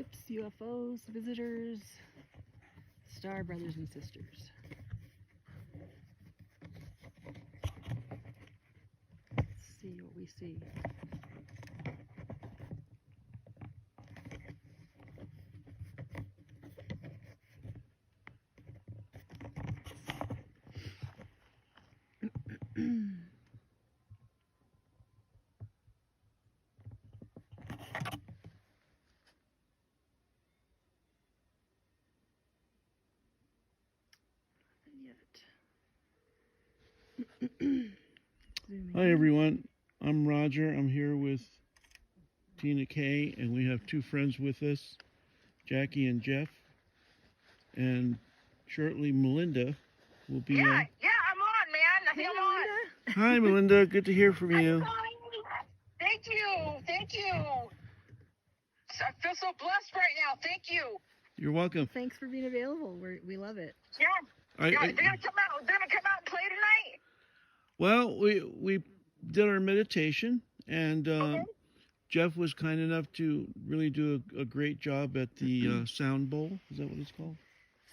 ships, UFOs, visitors, star brothers and sisters. Let's see what we see. Hi everyone, I'm Roger. I'm here with Tina Kay, and we have two friends with us, Jackie and Jeff. And shortly Melinda will be on. Yeah, I'm on, man. I think I'm on. Hi Melinda, good to hear from you. Thank you. I feel so blessed right now. Thank you. You're welcome. Thanks for being available. We love it. Yeah. They're gonna come out and play tonight? Well, we did our meditation, and Jeff was kind enough to really do a great job at the sound bowl. Is that what it's called?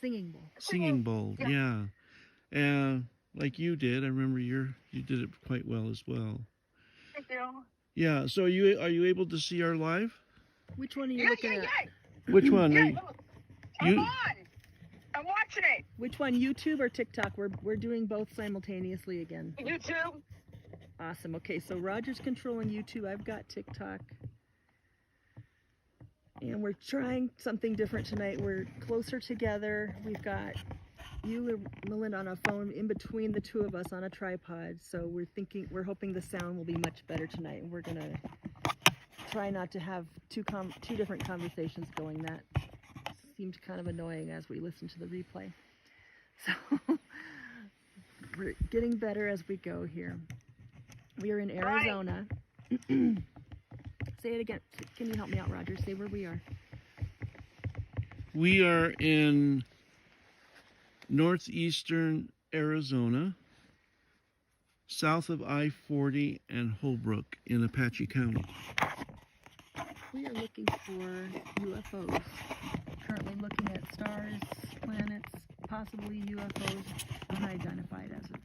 Singing bowl. Singing bowl, yeah. And like you did, I remember you did it quite well as well. Thank you. Yeah. So are you able to see our live? Which one are you looking at? Which one? Yeah, I'm on. I'm watching it. Which one, YouTube or TikTok? We're doing both simultaneously again. YouTube. Awesome. Okay, so Roger's controlling YouTube. I've got TikTok. And we're trying something different tonight. We're closer together. We've got you and Melinda on a phone in between the two of us on a tripod. So we're hoping the sound will be much better tonight. And we're gonna try not to have two different conversations going. That seemed kind of annoying as we listen to the replay. So we're getting better as we go here. We are in Arizona. Right. Say it again. Can you help me out, Roger? Say where we are. We are in northeastern Arizona, south of I-40 and Holbrook in Apache County. We are looking for UFOs. Currently looking at stars, planets, possibly UFOs unidentified as of this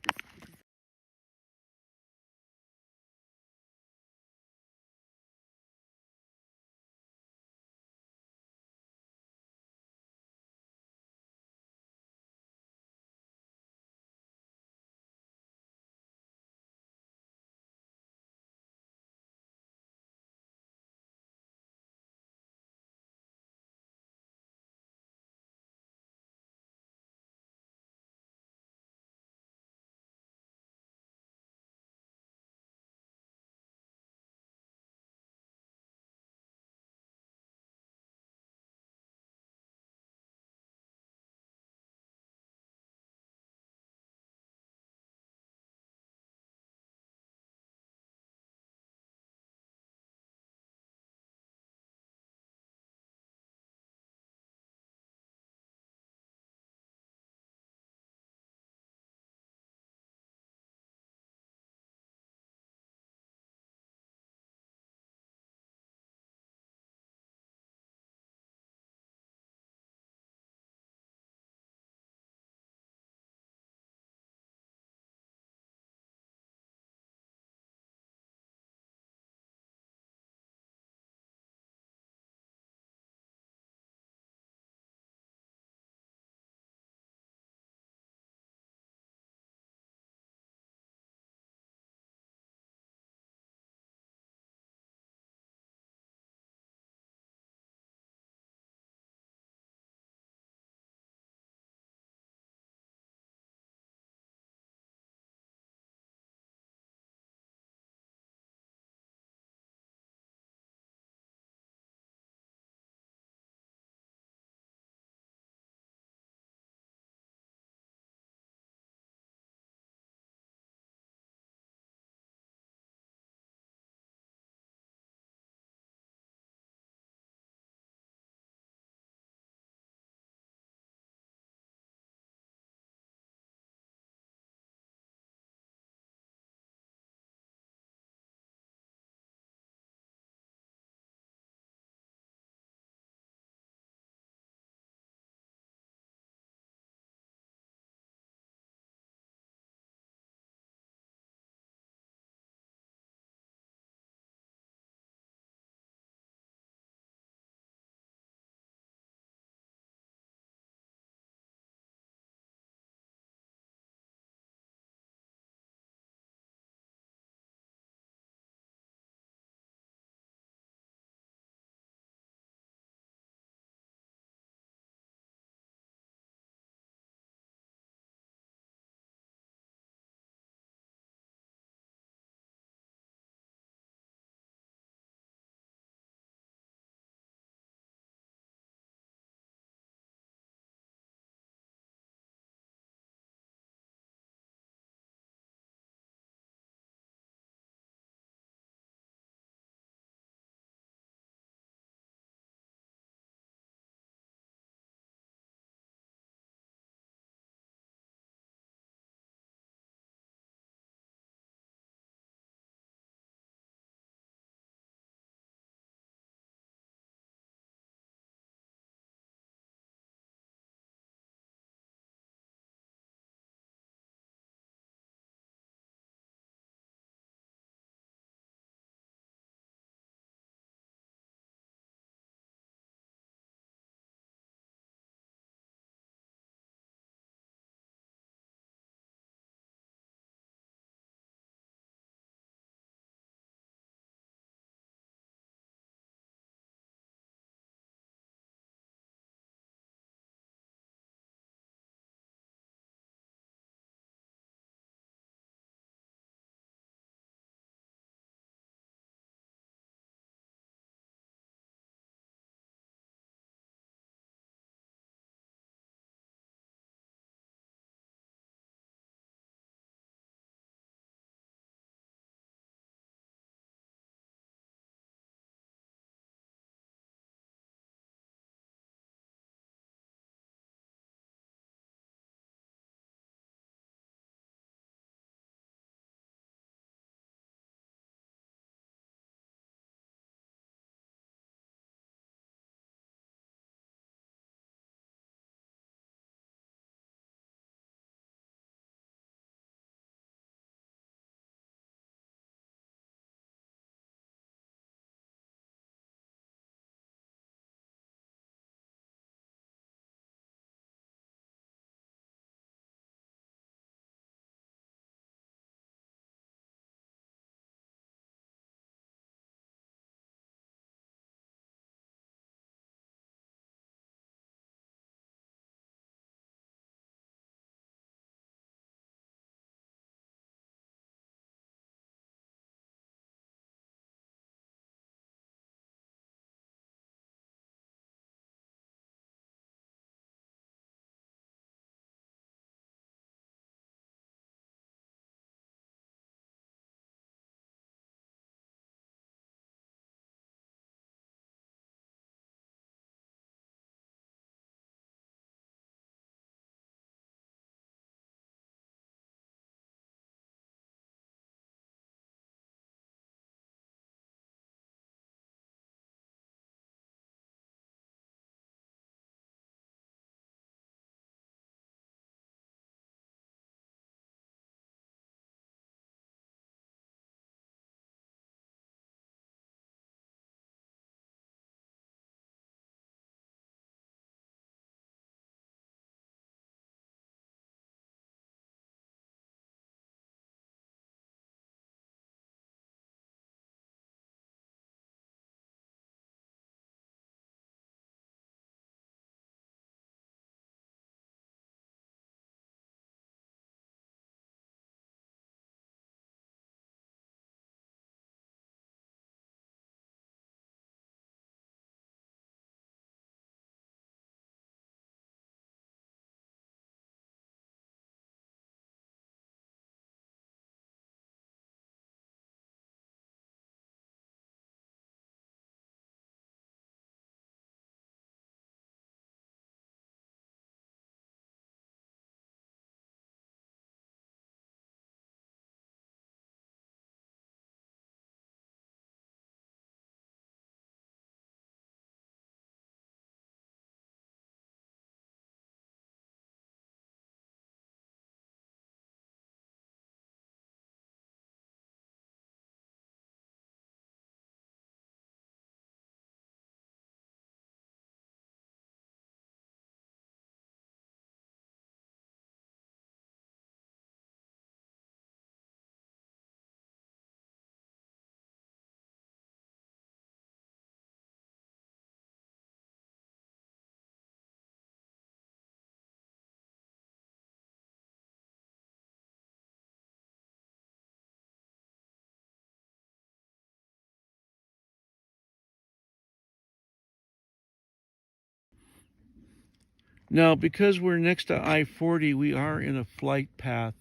Now, because we're next to I-40, we are in a flight path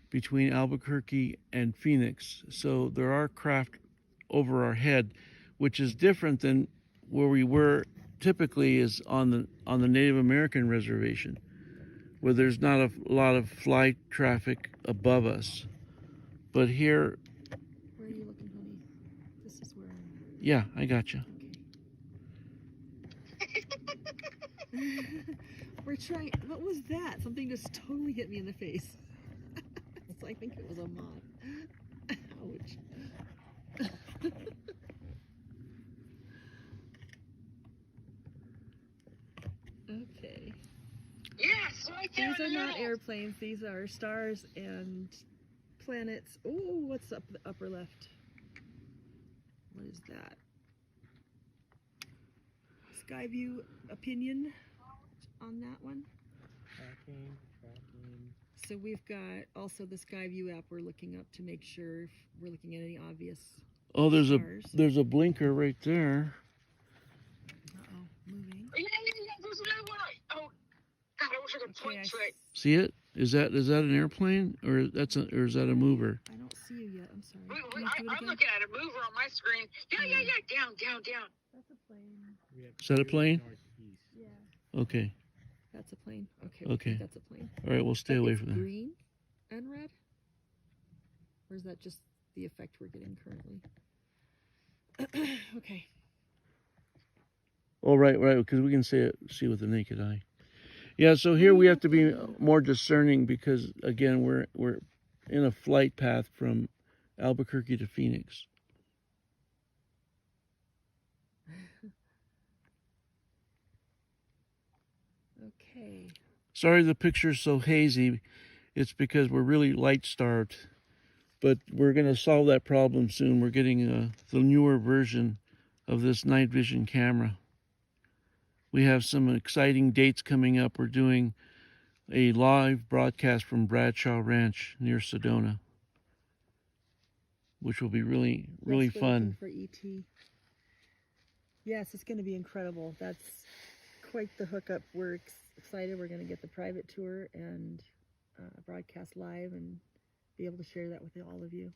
between Albuquerque and Phoenix. So there are craft over our head, which is different than where we were typically is on the Native American reservation, where there's not a lot of flight traffic above us. But here, Where are you looking, honey? This is where I'm. yeah, I got you. Okay. We're trying. What was that? Something just totally hit me in the face. So I think it was a moth. Ouch. Okay. Yes, right there. These are in the not middle. airplanes. These are stars and planets. Oh, what's up the upper left? What is that? Skyview opinion on that one. Tracking. So we've got also the Skyview app we're looking up to make sure if we're looking at any obvious Oh, stars. there's a blinker right there. Uh-oh, moving. Yeah. There's another one. Oh, God, I wish I could Okay, point I, to it. See it? Is that an airplane or is that a mover? I don't see you yet. I'm sorry. Wait, Can you do it I'm again? looking at a mover on my screen. Yeah. Down. That's a plane. Is that a plane? Yeah. Okay. That's a plane. Okay. Okay. That's a plane. All right, we'll stay But away it's from that. green and red? Or is that just the effect we're getting currently? Okay. Oh, right, because we can see with the naked eye. Yeah, so here we have to be more discerning because again, we're in a flight path from Albuquerque to Phoenix. Okay. Sorry the picture's so hazy. It's because we're really light starved. But we're going to solve that problem soon. We're getting the newer version of this night vision camera. We have some exciting dates coming up. We're doing a live broadcast from Bradshaw Ranch near Sedona, which will be really Yes, we're looking fun. for ET. Yes, it's going to be incredible. That's quite the hookup. We're excited. We're going to get the private tour and broadcast live and be able to share that with all of you.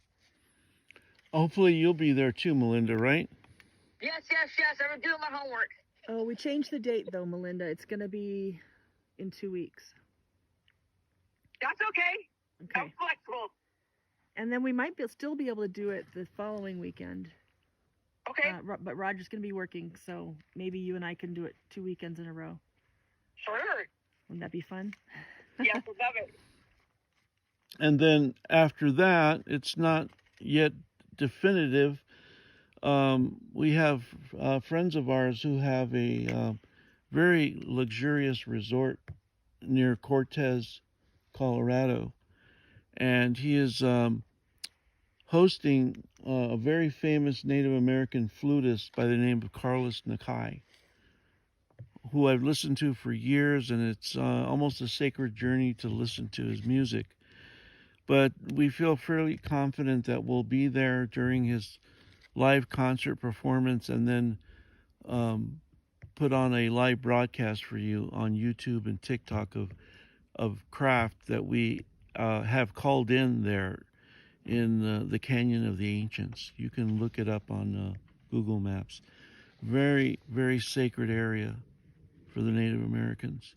Hopefully you'll be there too, Melinda, right? Yes. I'm doing my homework. Oh, we changed the date though, Melinda. It's going to be in 2 weeks. That's okay. Okay. I'm flexible. And then we might still be able to do it the following weekend. Okay. But Roger's going to be working, so maybe you and I can do it 2 weekends in a row. Sure. Wouldn't that be fun? Yes, I love it. And then after that, it's not yet definitive. We have friends of ours who have a very luxurious resort near Cortez, Colorado. And he is hosting a very famous Native American flutist by the name of Carlos Nakai, who I've listened to for years, and it's almost a sacred journey to listen to his music. But we feel fairly confident that we'll be there during his live concert performance and then put on a live broadcast for you on YouTube and TikTok of craft that we have called in there in the Canyon of the Ancients. You can look it up on Google Maps. Very, very sacred area for the Native Americans.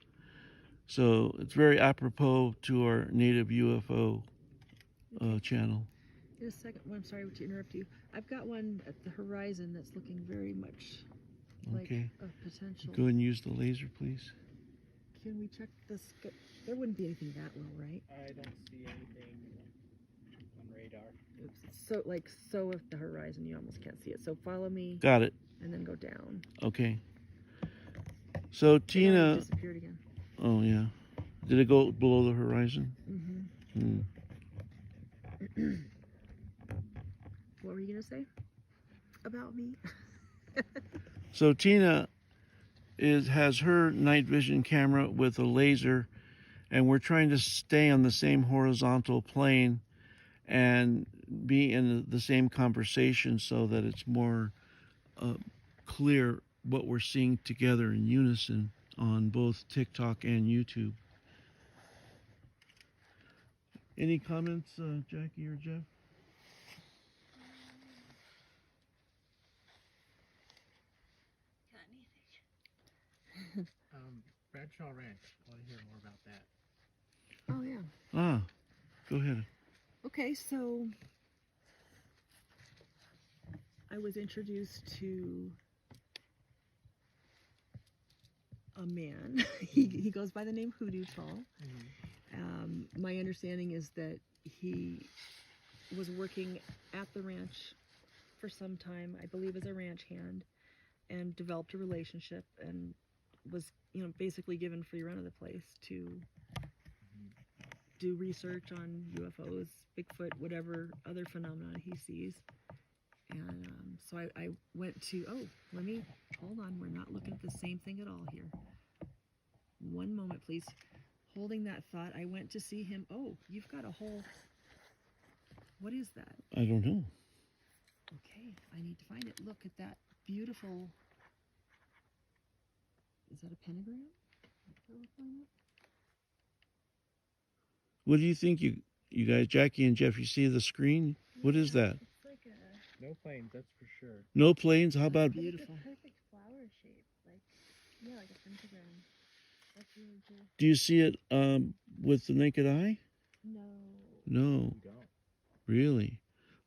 So it's very apropos to our Native UFO channel. In a second, I'm sorry to interrupt you. I've got one at the horizon that's looking very much like Okay. a potential. Go ahead and use the laser, please. Can we check this? There wouldn't be anything that low, right? I don't see anything on radar. Oops. It's so at the horizon, you almost can't see it. So follow me Got it. and then go down. Okay. So It Tina, disappeared again. oh yeah. Did it go below the horizon? Mm-hmm. What were you gonna say about me? So Tina has her night vision camera with a laser, and we're trying to stay on the same horizontal plane and be in the same conversation so that it's more clear what we're seeing together in unison on both TikTok and YouTube. Any comments, Jackie or Jeff? Bradshaw Ranch. I want to hear more about that. Oh yeah. Ah, go ahead. Okay, so I was introduced to a man. he goes by the name Hoodoo Tall. My understanding is that he was working at the ranch for some time, I believe as a ranch hand, and developed a relationship and was, basically given free run of the place to do research on UFOs, Bigfoot, whatever other phenomena he sees. And so I went to, hold on, we're not looking at the same thing at all here. One moment, please. Holding that thought, I went to see him. Oh, you've got a whole, what is that? I don't know. Okay, I need to find it. Look at that beautiful, is that a pentagram? What do you think, you guys, Jackie and Jeff? You see the screen? What is that? It's like a No planes, that's for sure. No planes? How about? Beautiful. It's a perfect flower shape, like a pentagram. That's really cool. Do you see it with the naked eye? No. No, You don't. really.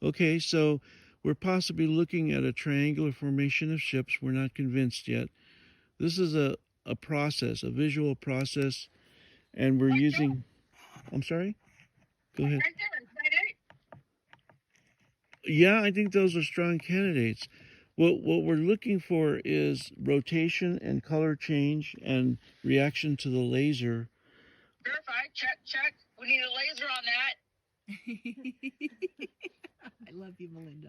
Okay, so we're possibly looking at a triangular formation of ships. We're not convinced yet. This is a process, a visual process, and we're using. I'm sorry? Go ahead. Right there, right? Yeah, I think those are strong candidates. What we're looking for is rotation and color change and reaction to the laser. Verify, check. We need a laser on that. I love you, Melinda.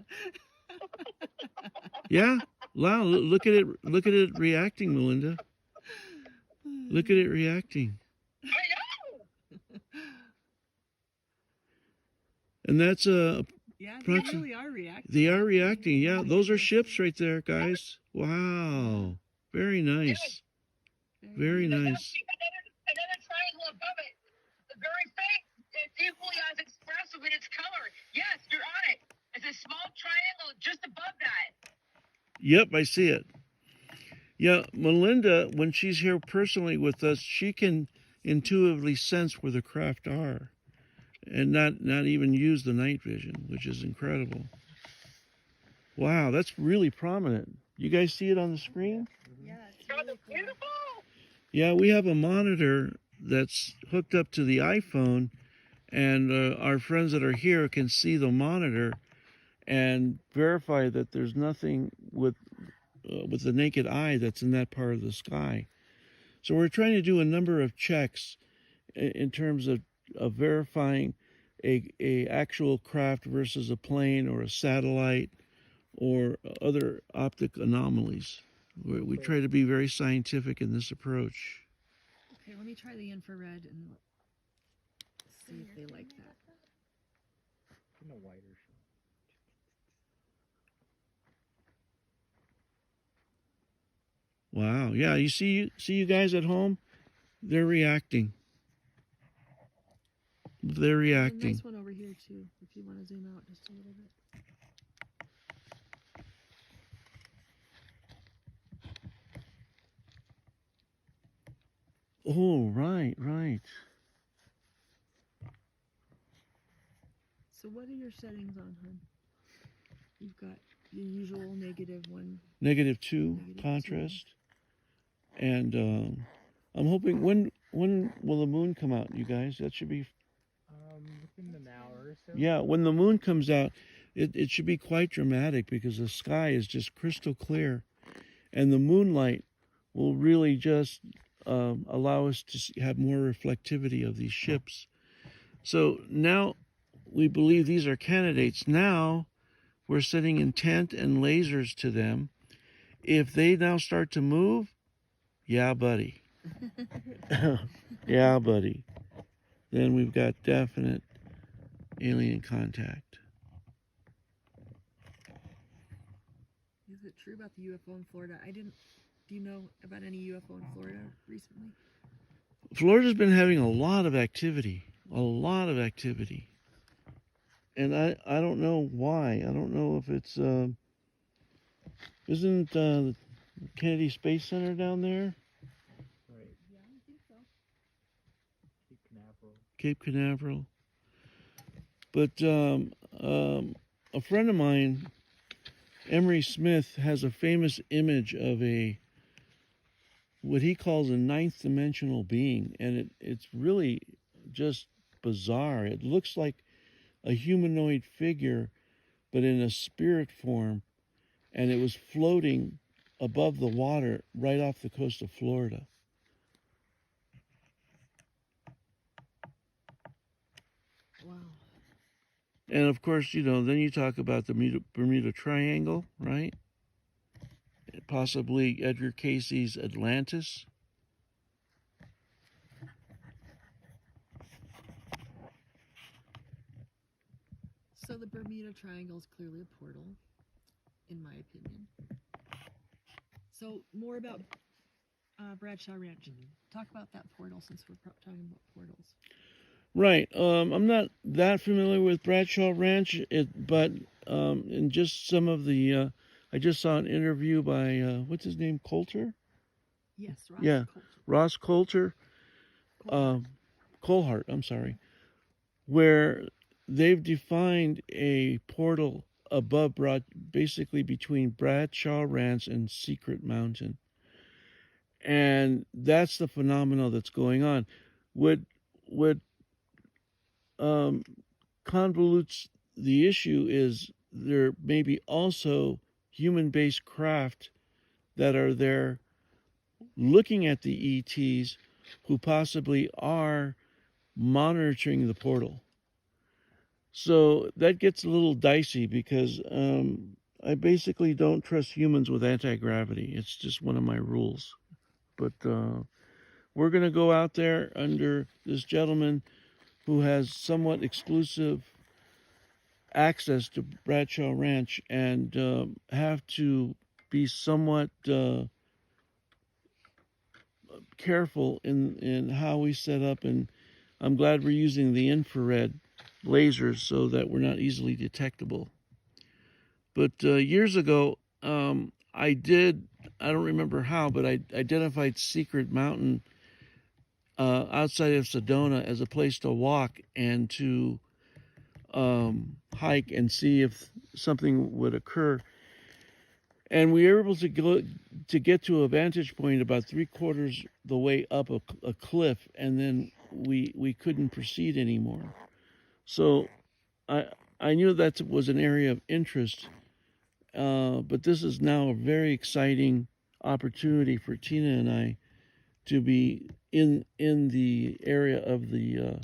Yeah, wow, look at it reacting, Melinda. Look at it reacting. I know. And that's Yeah, they Proxim- really are reacting. they are reacting. Yeah, those are ships right there, guys. Wow. Very nice. Very nice. Another triangle above it. The very faint. It's equally as expressive in its color. Yes, you're on it. It's a small triangle just above that. Yep, I see it. Yeah, Melinda, when she's here personally with us, she can intuitively sense where the craft are and not even use the night vision, which is incredible. Wow, that's really prominent. You guys see it on the screen? Yeah, it's Oh, really that's cool. beautiful. Yeah, we have a monitor that's hooked up to the iPhone, and our friends that are here can see the monitor and verify that there's nothing with the naked eye that's in that part of the sky. So we're trying to do a number of checks in terms of verifying a actual craft versus a plane or a satellite or other optic anomalies. We try to be very scientific in this approach. Okay, let me try the infrared and see if they like that. In a wider shot. Wow. Yeah, you see you guys at home? They're reacting. They're There's a reacting. nice one over here too, if you want to zoom out just a little bit. Oh, right. So what are your settings on, hon? You've got your usual negative one. -2 -2. contrast. And I'm hoping, when will the moon come out, you guys? That should be, Within an hour or so. yeah, when the moon comes out, it should be quite dramatic because the sky is just crystal clear. And the moonlight will really just allow us to have more reflectivity of these ships. So now we believe these are candidates. Now we're setting intent and lasers to them. If they now start to move, yeah, buddy. Yeah, buddy. Then we've got definite alien contact. Is it true about the UFO in Florida? I didn't Do you know about any UFO in Florida recently? Florida's been having a lot of activity. A lot of activity. And I don't know why. I don't know if it's isn't the Kennedy Space Center down there? Right. Yeah, I think so. Cape Canaveral. Cape Canaveral. But a friend of mine, Emery Smith, has a famous image of what he calls a ninth dimensional being, and it's really just bizarre. It looks like a humanoid figure, but in a spirit form, and it was floating above the water right off the coast of Florida. Wow. And of course, then you talk about the Bermuda Triangle, right? Possibly Edgar Casey's Atlantis. So the Bermuda Triangle is clearly a portal, in my opinion. So more about Bradshaw Ranch. Talk about that portal since we're talking about portals. Right. I'm not that familiar with Bradshaw Ranch, but in just some of the, I just saw an interview by what's his name, Coulter? Yes, Ross Yeah, Coulter. Ross Coulter, Colhart. I'm sorry, where they've defined a portal above basically between Bradshaw Ranch and Secret Mountain, and that's the phenomenon that's going on. What convolutes the issue is there may be also human-based craft that are there looking at the ETs who possibly are monitoring the portal. So that gets a little dicey because I basically don't trust humans with anti-gravity. It's just one of my rules. But we're going to go out there under this gentleman who has somewhat exclusive access to Bradshaw Ranch and have to be somewhat careful in how we set up. And I'm glad we're using the infrared lasers so that we're not easily detectable. But years ago, I don't remember how, but I identified Secret Mountain outside of Sedona as a place to walk and to hike and see if something would occur. And we were able to get to a vantage point about 3/4 the way up a cliff, and then we couldn't proceed anymore. So I knew that was an area of interest, but this is now a very exciting opportunity for Tina and I to be in the area of the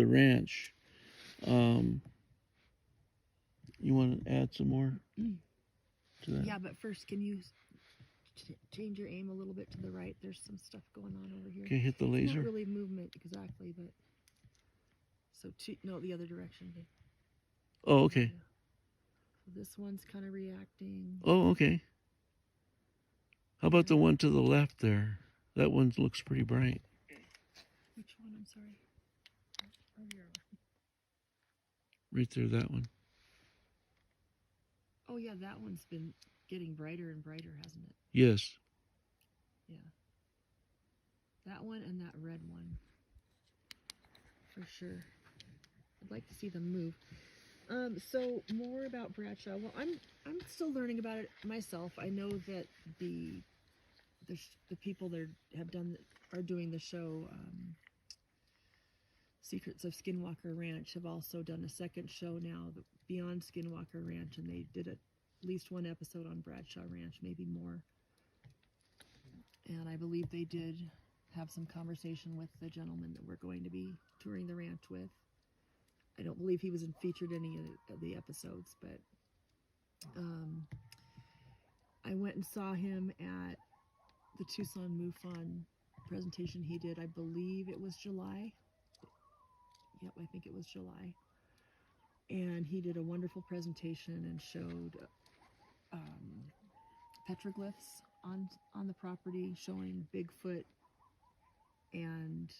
ranch. You want to add some more to that? Yeah, but first, can you change your aim a little bit to the right? There's some stuff going on over here. Okay, hit the It's laser. not really movement exactly, but so no, the other direction. Oh, okay. Yeah. So this one's kind of reacting. Oh, okay. How about the one to the left there? That one looks pretty bright. Which one? I'm sorry. Oh, here. Right there, that one. Oh yeah, that one's been getting brighter and brighter, hasn't it? Yes. Yeah. That one and that red one. For sure. I'd like to see them move. So more about Bradshaw. Well, I'm still learning about it myself. I know that the people that are doing the show, Secrets of Skinwalker Ranch, have also done a second show now, Beyond Skinwalker Ranch, and they did at least one episode on Bradshaw Ranch, maybe more. And I believe they did have some conversation with the gentleman that we're going to be touring the ranch with. I don't believe he was featured any of the episodes, but I went and saw him at the Tucson MUFON presentation he did. I believe it was July. Yep, I think it was July. And he did a wonderful presentation and showed petroglyphs on the property showing Bigfoot and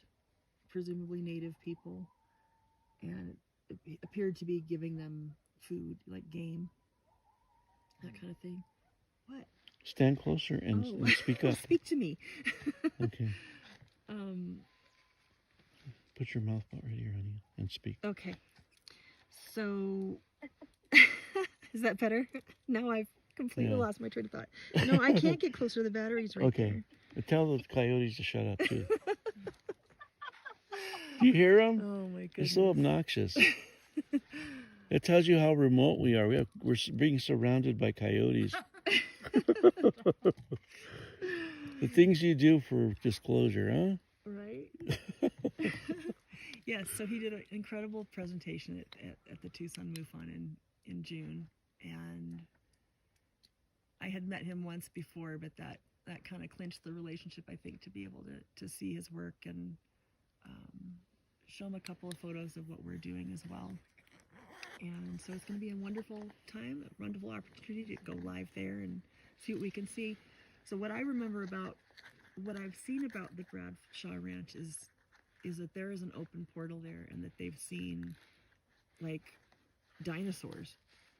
presumably native people, and it appeared to be giving them food, like game, that kind of thing. What? Stand closer and, Oh. and speak up. Speak to me. Okay. Um. Put your mouth right here, honey, and speak. Okay. So, is that better? Now I've completely Yeah. lost my train of thought. No, I can't get closer. The battery's right Okay. there. But tell the coyotes to shut up too. Do you hear them? Oh my They're goodness. so obnoxious. It tells you how remote we are. We're being surrounded by coyotes. The things you do for disclosure, huh? Right? Yes, so he did an incredible presentation at the Tucson MUFON in June. And I had met him once before, but that kind of clinched the relationship, I think, to be able to see his work and show him a couple of photos of what we're doing as well. And so it's going to be a wonderful time, a wonderful opportunity to go live there and see what we can see. So what I remember about what I've seen about the Bradshaw Ranch is that there is an open portal there, and that they've seen like dinosaurs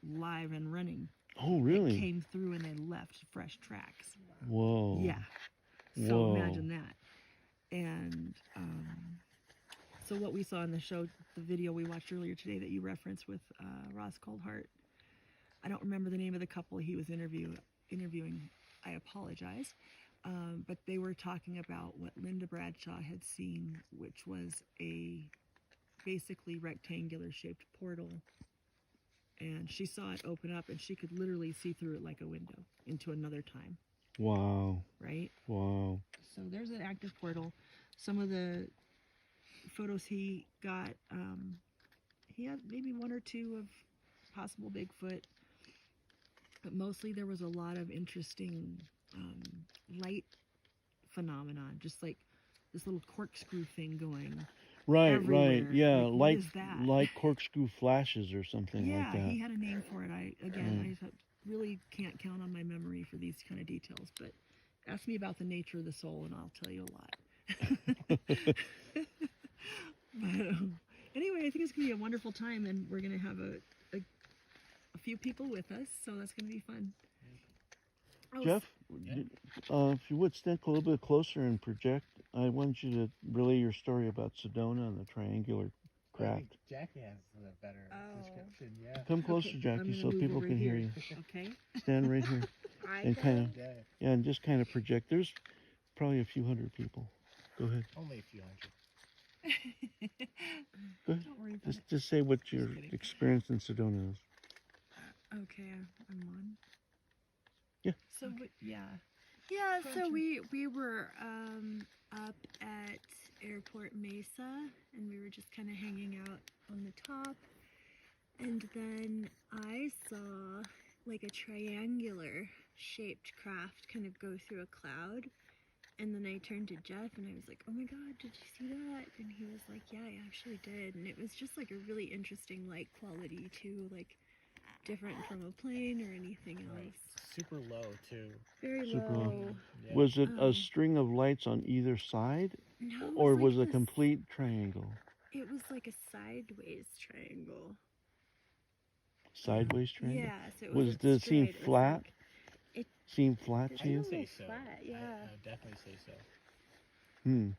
live and running. Oh, That really? came through and they left fresh tracks. Whoa. Yeah. So Whoa. imagine that. And so what we saw in the show, the video we watched earlier today that you referenced with Ross Coldhart, I don't remember the name of the couple he was interviewing. I apologize. But they were talking about what Linda Bradshaw had seen, which was a basically rectangular shaped portal. And she saw it open up, and she could literally see through it like a window into another time. Wow. Right? Wow. So there's an active portal. Some of the photos he got, he had maybe one or two of possible Bigfoot, but mostly there was a lot of interesting light phenomenon, just like this little corkscrew thing going. Right, everywhere. right. Yeah, Like, what like is that? like corkscrew flashes or something Yeah, like that. he had a name for it. I really can't count on my memory for these kind of details, but ask me about the nature of the soul and I'll tell you a lot. But anyway, I think it's going to be a wonderful time, and we're going to have a few people with us, so that's going to be fun. Oh, Jeff, Yeah. if you would stand a little bit closer and project, I want you to relay your story about Sedona and the triangular I craft. think Jackie has the better Oh. description. Yeah. Come closer, Okay, I'm Jackie, gonna so move people over can hear you. Okay. Stand right here I and kind of, Yeah. yeah, and just kind of project. There's probably a few hundred people. Go ahead. Only a few hundred. Go ahead. Don't worry about Just say what your kidding. experience in Sedona is. it. Okay, I'm on. Yeah. So, yeah. Yeah, so Gotcha. we were up at Airport Mesa, and we were just kind of hanging out on the top, and then I saw like a triangular shaped craft kind of go through a cloud, and then I turned to Jeff and I was like, oh my god, did you see that? And he was like, yeah, I actually did. And it was just like a really interesting light quality too, like different from a plane or anything Right. else. Super low too. Very Super low. low. Yeah. Was it a Um, string of lights on either side, No, or like was it a this- complete triangle? It was like a sideways triangle. Sideways triangle? Yeah, so it Was wasn't did it seem straight, it was flat? like- it- Seem flat It's to I you? would say little so. flat, yeah. I would definitely say so. Hmm.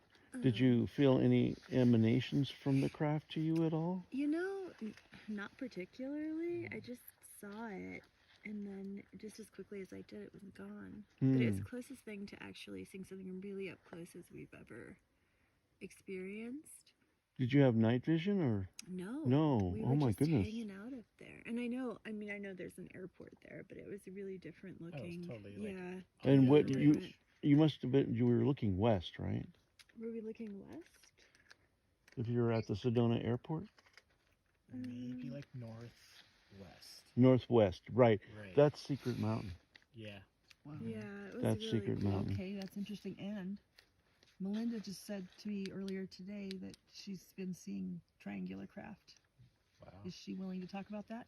Did um, you feel any emanations from the craft to you at all? You know, not particularly. I just saw it, and then just as quickly as I did, it was gone. But it's Hmm. the closest thing to actually seeing something really up close as we've ever experienced. Did you have night vision or? No. No. We Oh were my just goodness. hanging out up there. And I know there's an airport there, but it was a really different looking. totally, like, yeah. And Yeah, what really you much. you must have been, you were looking west, right? Were we looking west? If you were at the Sedona airport? Maybe like northwest. Northwest, right. Right. That's Secret Mountain. Yeah. Wow. Yeah, it was That's really Secret cool. Mountain. Okay, that's interesting. And Melinda just said to me earlier today that she's been seeing triangular craft. Wow. Is she willing to talk about that?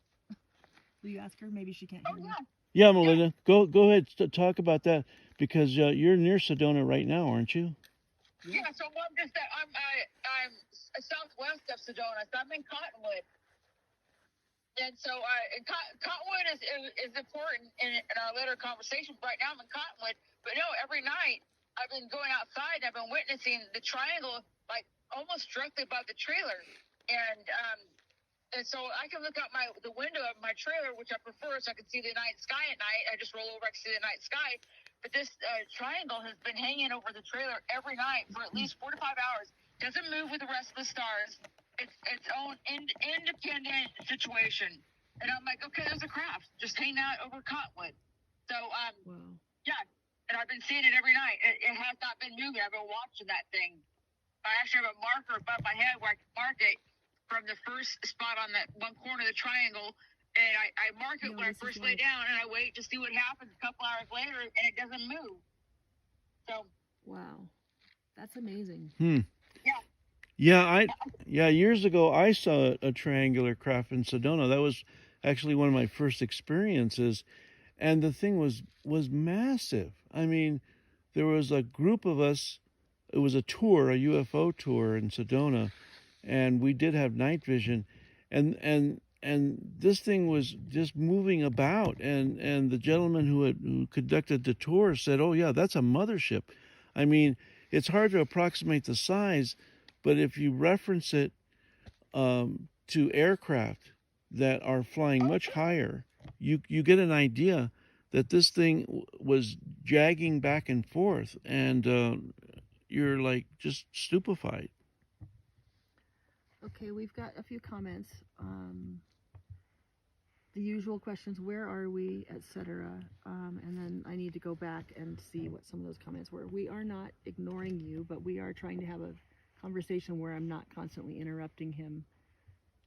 Will you ask her? Maybe she can't hear Oh me. yeah. Yeah, Melinda, go ahead, talk about that, because you're near Sedona right now, aren't you? Yeah, so I'm southwest of Sedona, so I'm in Cottonwood. And so Cottonwood is important in our later conversation. Right now I'm in Cottonwood, but no, every night I've been going outside and I've been witnessing the triangle like almost directly above the trailer. And so I can look out the window of my trailer, which I prefer, so I can see the night sky at night. I just roll over, I can see the night sky. But this triangle has been hanging over the trailer every night for at least 4 to 5 hours. Doesn't move with the rest of the stars. It's its own independent situation. And I'm like, okay, there's a craft just hanging out over Cottonwood. So, Wow. yeah. And I've been seeing it every night. It has not been moving. I've been watching that thing. I actually have a marker above my head where I can mark it from the first spot on that one corner of the triangle. And I mark it when I first lay down, and I wait to see what happens a couple hours later, and it doesn't move. So. Wow. That's amazing. Yeah. Yeah, years ago I saw a triangular craft in Sedona. That was actually one of my first experiences, and the thing was massive. I mean, there was a group of us. It was a tour, a UFO tour in Sedona, and we did have night vision, and this thing was just moving about, and the gentleman who conducted the tour said, "Oh yeah, that's a mothership." I mean, it's hard to approximate the size, but if you reference it to aircraft that are flying much higher, you get an idea that this thing was jagging back and forth, and you're like just stupefied. Okay, we've got a few comments. The usual questions, where are we, etc. And then I need to go back and see what some of those comments were. We are not ignoring you, but we are trying to have a conversation where I'm not constantly interrupting him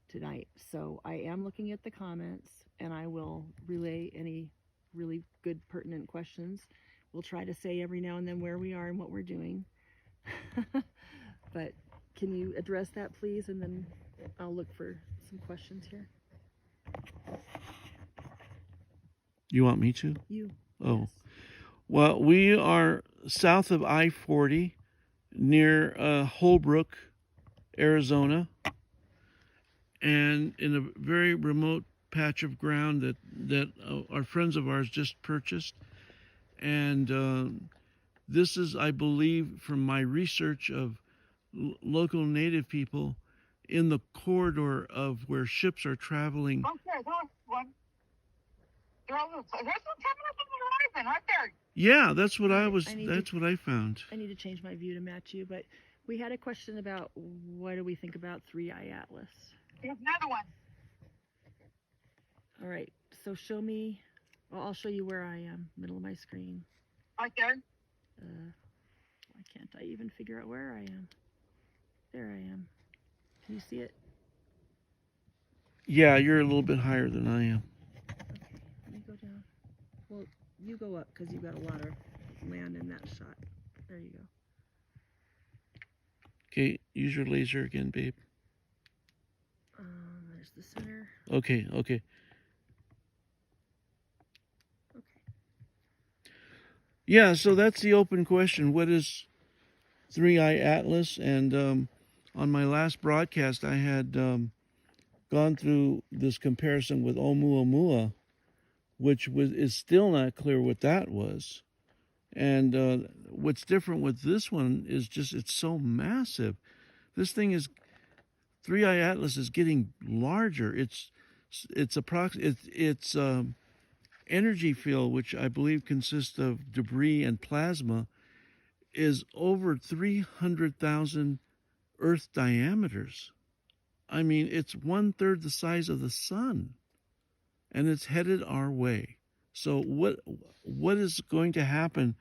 tonight. So I am looking at the comments, and I will relay any really good, pertinent questions. We'll try to say every now and then where we are and what we're doing. But can you address that, please? And then I'll look for some questions here. You want me to? You. Oh. Yes. Well, we are south of I-40 near Holbrook, Arizona, and in a very remote patch of ground that our friends of ours just purchased. And this is, I believe, from my research of local Native people, in the corridor of where ships are traveling. Okay, there's one. There's one coming up on the horizon right there. Yeah, that's what That's what I found. I need to change my view to match you, but we had a question about what do we think about 3-Eye Atlas? There's another one. All right, so show me. Well, I'll show you where I am, middle of my screen. Right there. Why can't I even figure out where I am? There I am. Can you see it? Yeah, you're a little bit higher than I am. Okay, let me go down. Well, you go up because you've got a lot of land in that shot. There you go. Okay, use your laser again, babe. There's the center. Okay. Okay. Yeah, so that's the open question. What is 3-Eye Atlas? And on my last broadcast, I had gone through this comparison with Oumuamua, which is still not clear what that was. And what's different with this one is just it's so massive. This thing is 3-Eye Atlas is getting larger. Its energy field, which I believe consists of debris and plasma, is over 300,000 Earth diameters. I mean, it's 1/3 the size of the sun, and it's headed our way. So what is going to happen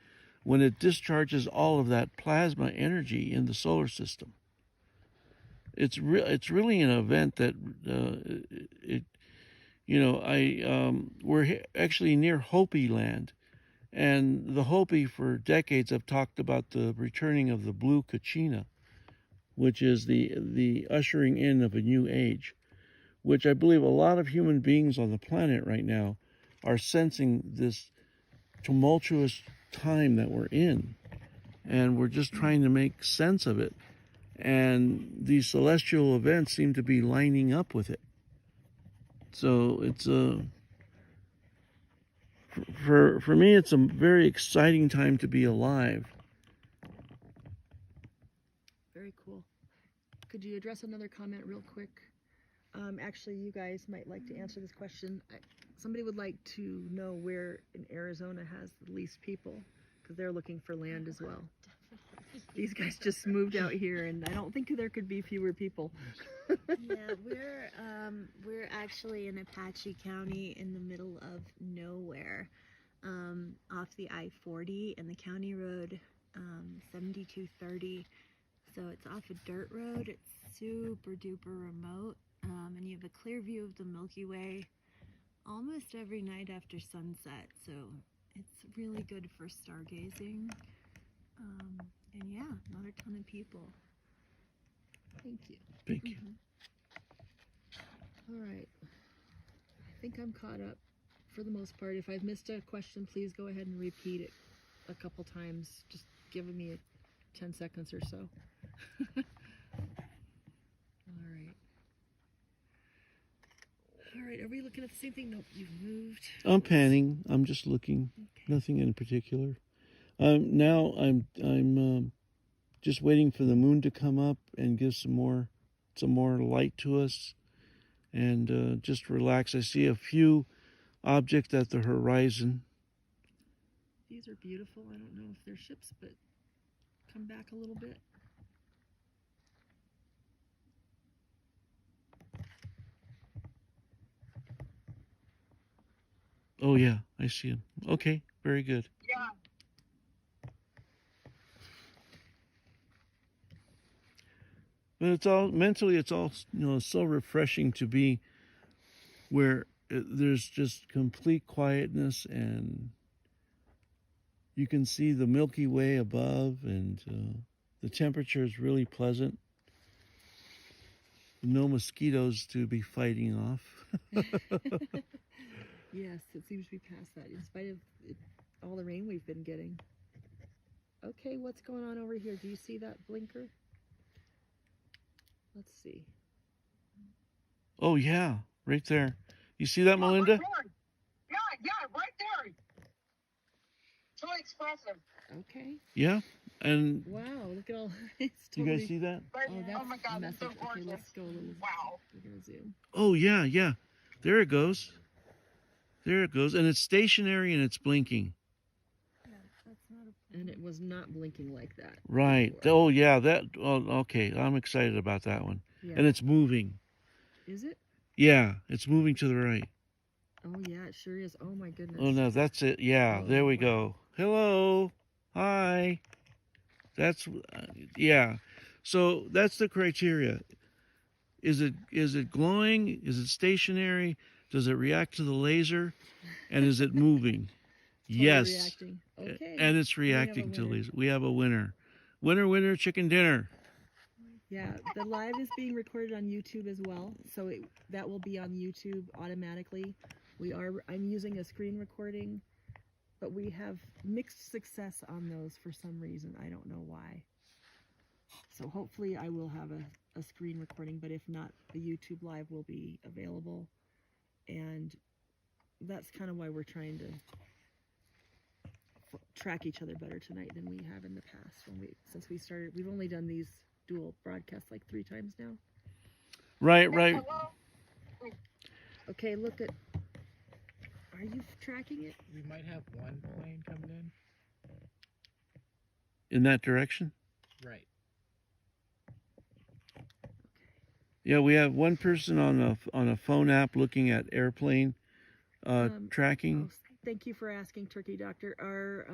when it discharges all of that plasma energy in the solar system? It's really an event that we're actually near Hopi land, and the Hopi for decades have talked about the returning of the blue Kachina, which is the ushering in of a new age, which I believe a lot of human beings on the planet right now are sensing this tumultuous time that we're in, and we're just trying to make sense of it. And these celestial events seem to be lining up with it. So it's for me, it's a very exciting time to be alive. Very cool. Could you address another comment real quick? Actually, you guys might like to answer this question. Somebody would like to know where in Arizona has the least people, because they're looking for land as well. These guys just moved out here, and I don't think there could be fewer people. Yeah, we're actually in Apache County in the middle of nowhere, off the I-40 and the county road 7230. So it's off a dirt road. It's super duper remote, and you have a clear view of the Milky Way almost every night after sunset. So it's really good for stargazing. And yeah, not a ton of people. Thank you. Thank you. All right. I think I'm caught up for the most part. If I've missed a question, please go ahead and repeat it a couple times. Just giving me 10 seconds or so. All right, are we looking at the same thing? Nope, you've moved. I'm panning. I'm just looking. Okay. Nothing in particular. Now I'm just waiting for the moon to come up and give some more light to us, and just relax. I see a few objects at the horizon. These are beautiful. I don't know if they're ships, but come back a little bit. Oh yeah, I see them. Okay, very good. Yeah. But it's all mentally. It's all so refreshing to be where there's just complete quietness, and you can see the Milky Way above, and the temperature is really pleasant. No mosquitoes to be fighting off. Yes, it seems to be past that, in spite of all the rain we've been getting. Okay, what's going on over here? Do you see that blinker? Let's see. Oh yeah, right there. You see that, Yeah, Melinda? right there. Yeah, right there. Totally expressive. Okay. Yeah, and Wow, look at all. It's you totally. guys see that? Right, Oh, that's my God, that's so massive. Okay, gorgeous. let's go a little. Wow. We're gonna zoom. Oh yeah. There it goes. There it goes, and it's stationary and it's blinking. Yeah, that's not a And it was not blinking like that. Right. before. Oh yeah. That. Oh, okay. I'm excited about that one. Yeah. And it's moving. Is it? Yeah, it's moving to the right. Oh yeah, it sure is. Oh my goodness. Oh no, that's it. Yeah, Oh, there we wow. go. Hello. Hi. That's yeah. So that's the criteria. Is it glowing? Is it stationary? Does it react to the laser? And is it moving? Totally Yes. Reacting. Okay. And it's We have a reacting to winner. laser. We have a winner. Winner, chicken dinner. Yeah, the live is being recorded on YouTube as well, so that will be on YouTube automatically. I'm using a screen recording, but we have mixed success on those for some reason. I don't know why. So hopefully I will have a screen recording, but if not, the YouTube live will be available. And that's kind of why we're trying to track each other better tonight than we have in the past. Since we started, we've only done these dual broadcasts like 3 times now. Right. Okay, look at. Are you tracking it? We might have one plane coming in. In that direction? Right. Yeah, we have one person on a phone app looking at airplane tracking. Oh, thank you for asking, Turkey Doctor. Our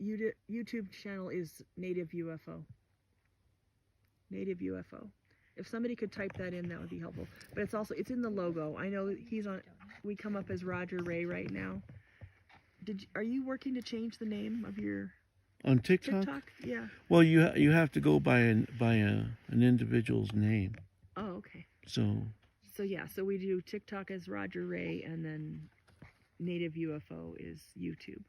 YouTube channel is Native UFO. Native UFO. If somebody could type that in, that would be helpful. But it's in the logo. I know he's on. We come up as Roger Ray right now. Are you working to change the name of your On TikTok? Yeah. Well, you have to go by an individual's name. Oh, okay. So yeah, so we do TikTok as Roger Ray, and then Native UFO is YouTube.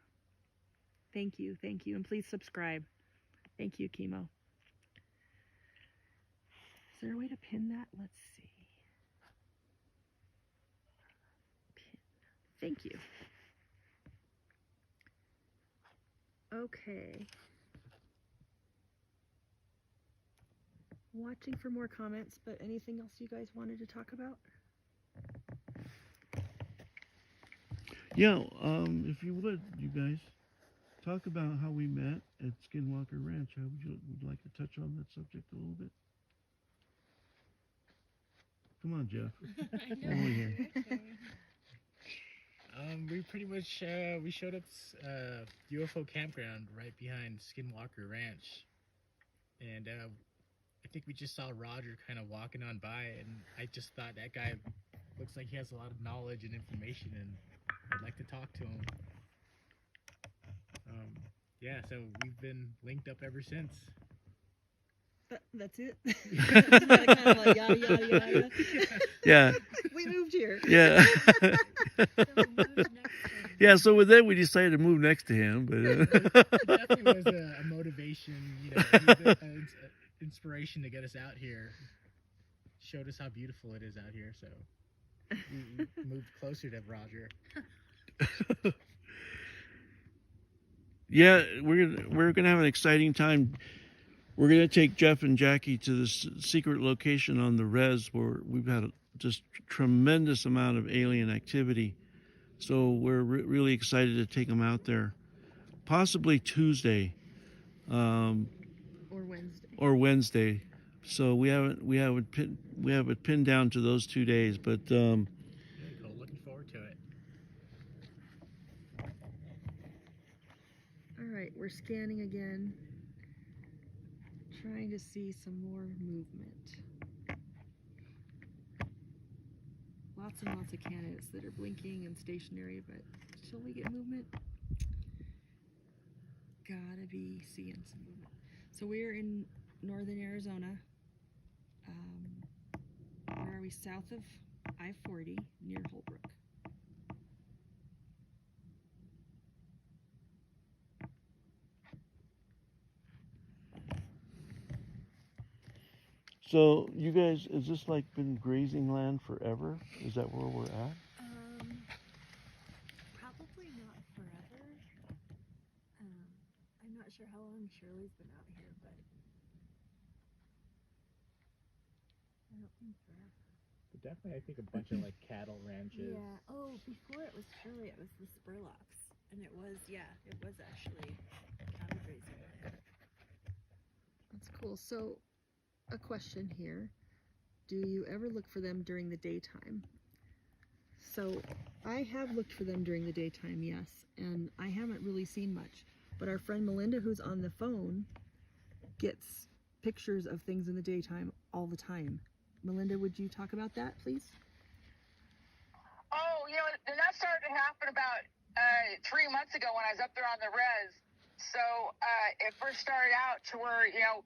Thank you, and please subscribe. Thank you, Chemo. Is there a way to pin that? Let's see. Pin. Thank you. Okay. Watching for more comments, but anything else you guys wanted to talk about? Yeah, if you would, you guys, talk about how we met at Skinwalker Ranch. How would you like to touch on that subject a little bit? Come on, Jeff. I know. Over here. We pretty much we showed up UFO campground right behind Skinwalker Ranch, and I think we just saw Roger kind of walking on by, and I just thought that guy looks like he has a lot of knowledge and information, and I'd like to talk to him. Yeah, so we've been linked up ever since. That's it. Kind of like yada yada yada. Yeah. We moved here. Yeah. So we moved next time. Yeah, so with that we decided to move next to him, but It definitely was a motivation, you know, an inspiration to get us out here. Showed us how beautiful it is out here, so we moved closer to Roger. yeah, we're gonna have an exciting time. We're gonna take Jeff and Jackie to this secret location on the res where we've had just tremendous amount of alien activity. So we're really excited to take them out there, possibly Tuesday, Or Wednesday. or Wednesday. So we have it pinned down to those 2 days, but Very cool. Looking forward to it. All right, we're scanning again. Trying to see some more movement. Lots and lots of candidates that are blinking and stationary, but till we get movement, gotta be seeing some movement. So we're in northern Arizona. Where are we? South of I-40 near Holbrook. so you guys, is this like been grazing land forever? Is that where we're at? Probably not forever. I'm not sure how long Shirley's been out here, but I don't think forever. But definitely, I think a bunch of like cattle ranches. Yeah. Oh, before it was Shirley, it was the Spurlocks, and it was actually cattle grazing land. That's cool. So, a question here. Do you ever look for them during the daytime? So, I have looked for them during the daytime, yes, and I haven't really seen much. But our friend Melinda, who's on the phone, gets pictures of things in the daytime all the time. Melinda, would you talk about that, please? Oh, you know, and that started to happen about 3 months ago when I was up there on the res. So it first started out to where, you know,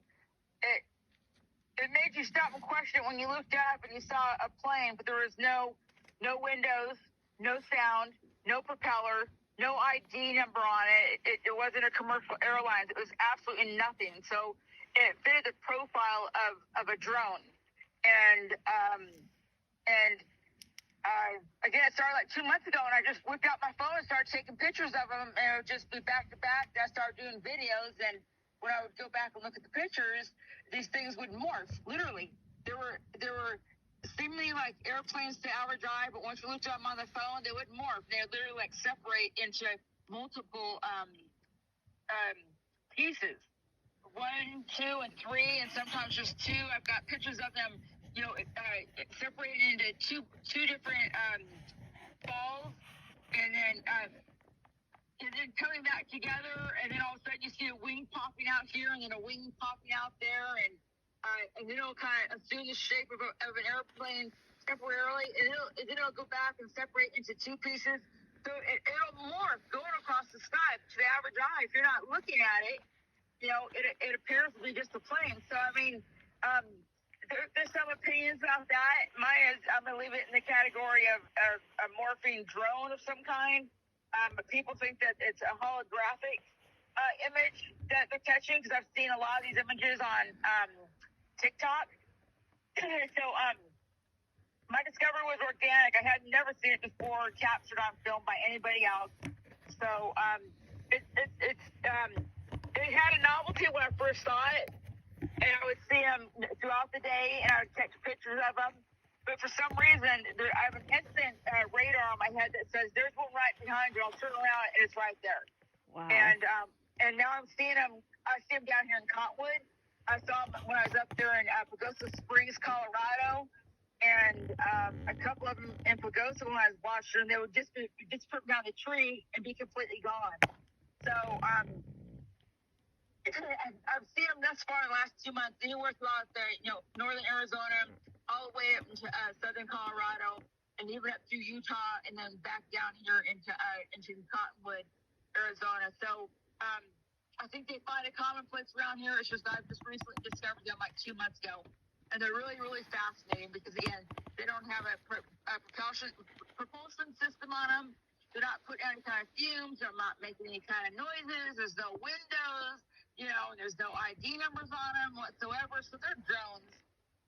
it made you stop and question when you looked up and you saw a plane, but there was no windows, no sound, no propeller, no ID number on it. It wasn't a commercial airlines. It was absolutely nothing. So it fitted the profile of a drone. And again, it started like 2 months ago, and I just whipped out my phone and started taking pictures of them, and it would just be back to back. And I started doing videos, and when I would go back and look at the pictures, these things would morph. Literally, there were seemingly like airplanes to average eye, but once you looked at them on the phone, they would morph. They would literally like separate into multiple pieces. 1, 2, and 3, and sometimes just 2. I've got pictures of them, you know, separated into two different balls, and then coming back together, and then all of a sudden you see a wing popping out here, and then a wing popping out there, and then it'll kind of assume the shape of an airplane temporarily, and then it'll go back and separate into 2 pieces. So it'll morph going across the sky. To the average eye, if you're not looking at it, you know, it appears to be just a plane. So, I mean, there's some opinions about that. Mine is, I'm going to leave it in the category of a morphing drone of some kind. People think that it's a holographic image that they're catching, because I've seen a lot of these images on TikTok. So my discovery was organic. I had never seen it before, captured on film by anybody else. So it had a novelty when I first saw it, and I would see them throughout the day, and I would take pictures of them. But for some reason, I have an instant radar on my head that says, "There's one right behind you." I'll turn around, and it's right there. Wow. And now I'm seeing them. I see them down here in Cottonwood. I saw them when I was up there in Pagosa Springs, Colorado, and a couple of them in Pagosa when I was watching them. They would just put down the tree and be completely gone. So I've seen them thus far in the last 2 months, anywhere throughout the northern Arizona, all the way up into southern Colorado, and even up through Utah, and then back down here into Cottonwood, Arizona. So I think they find a common place around here. It's just I've just recently discovered them like 2 months ago, and they're really, really fascinating because again, they don't have a propulsion system on them. They're not putting any kind of fumes. They're not making any kind of noises. There's no windows. There's no ID numbers on them whatsoever. So they're drones.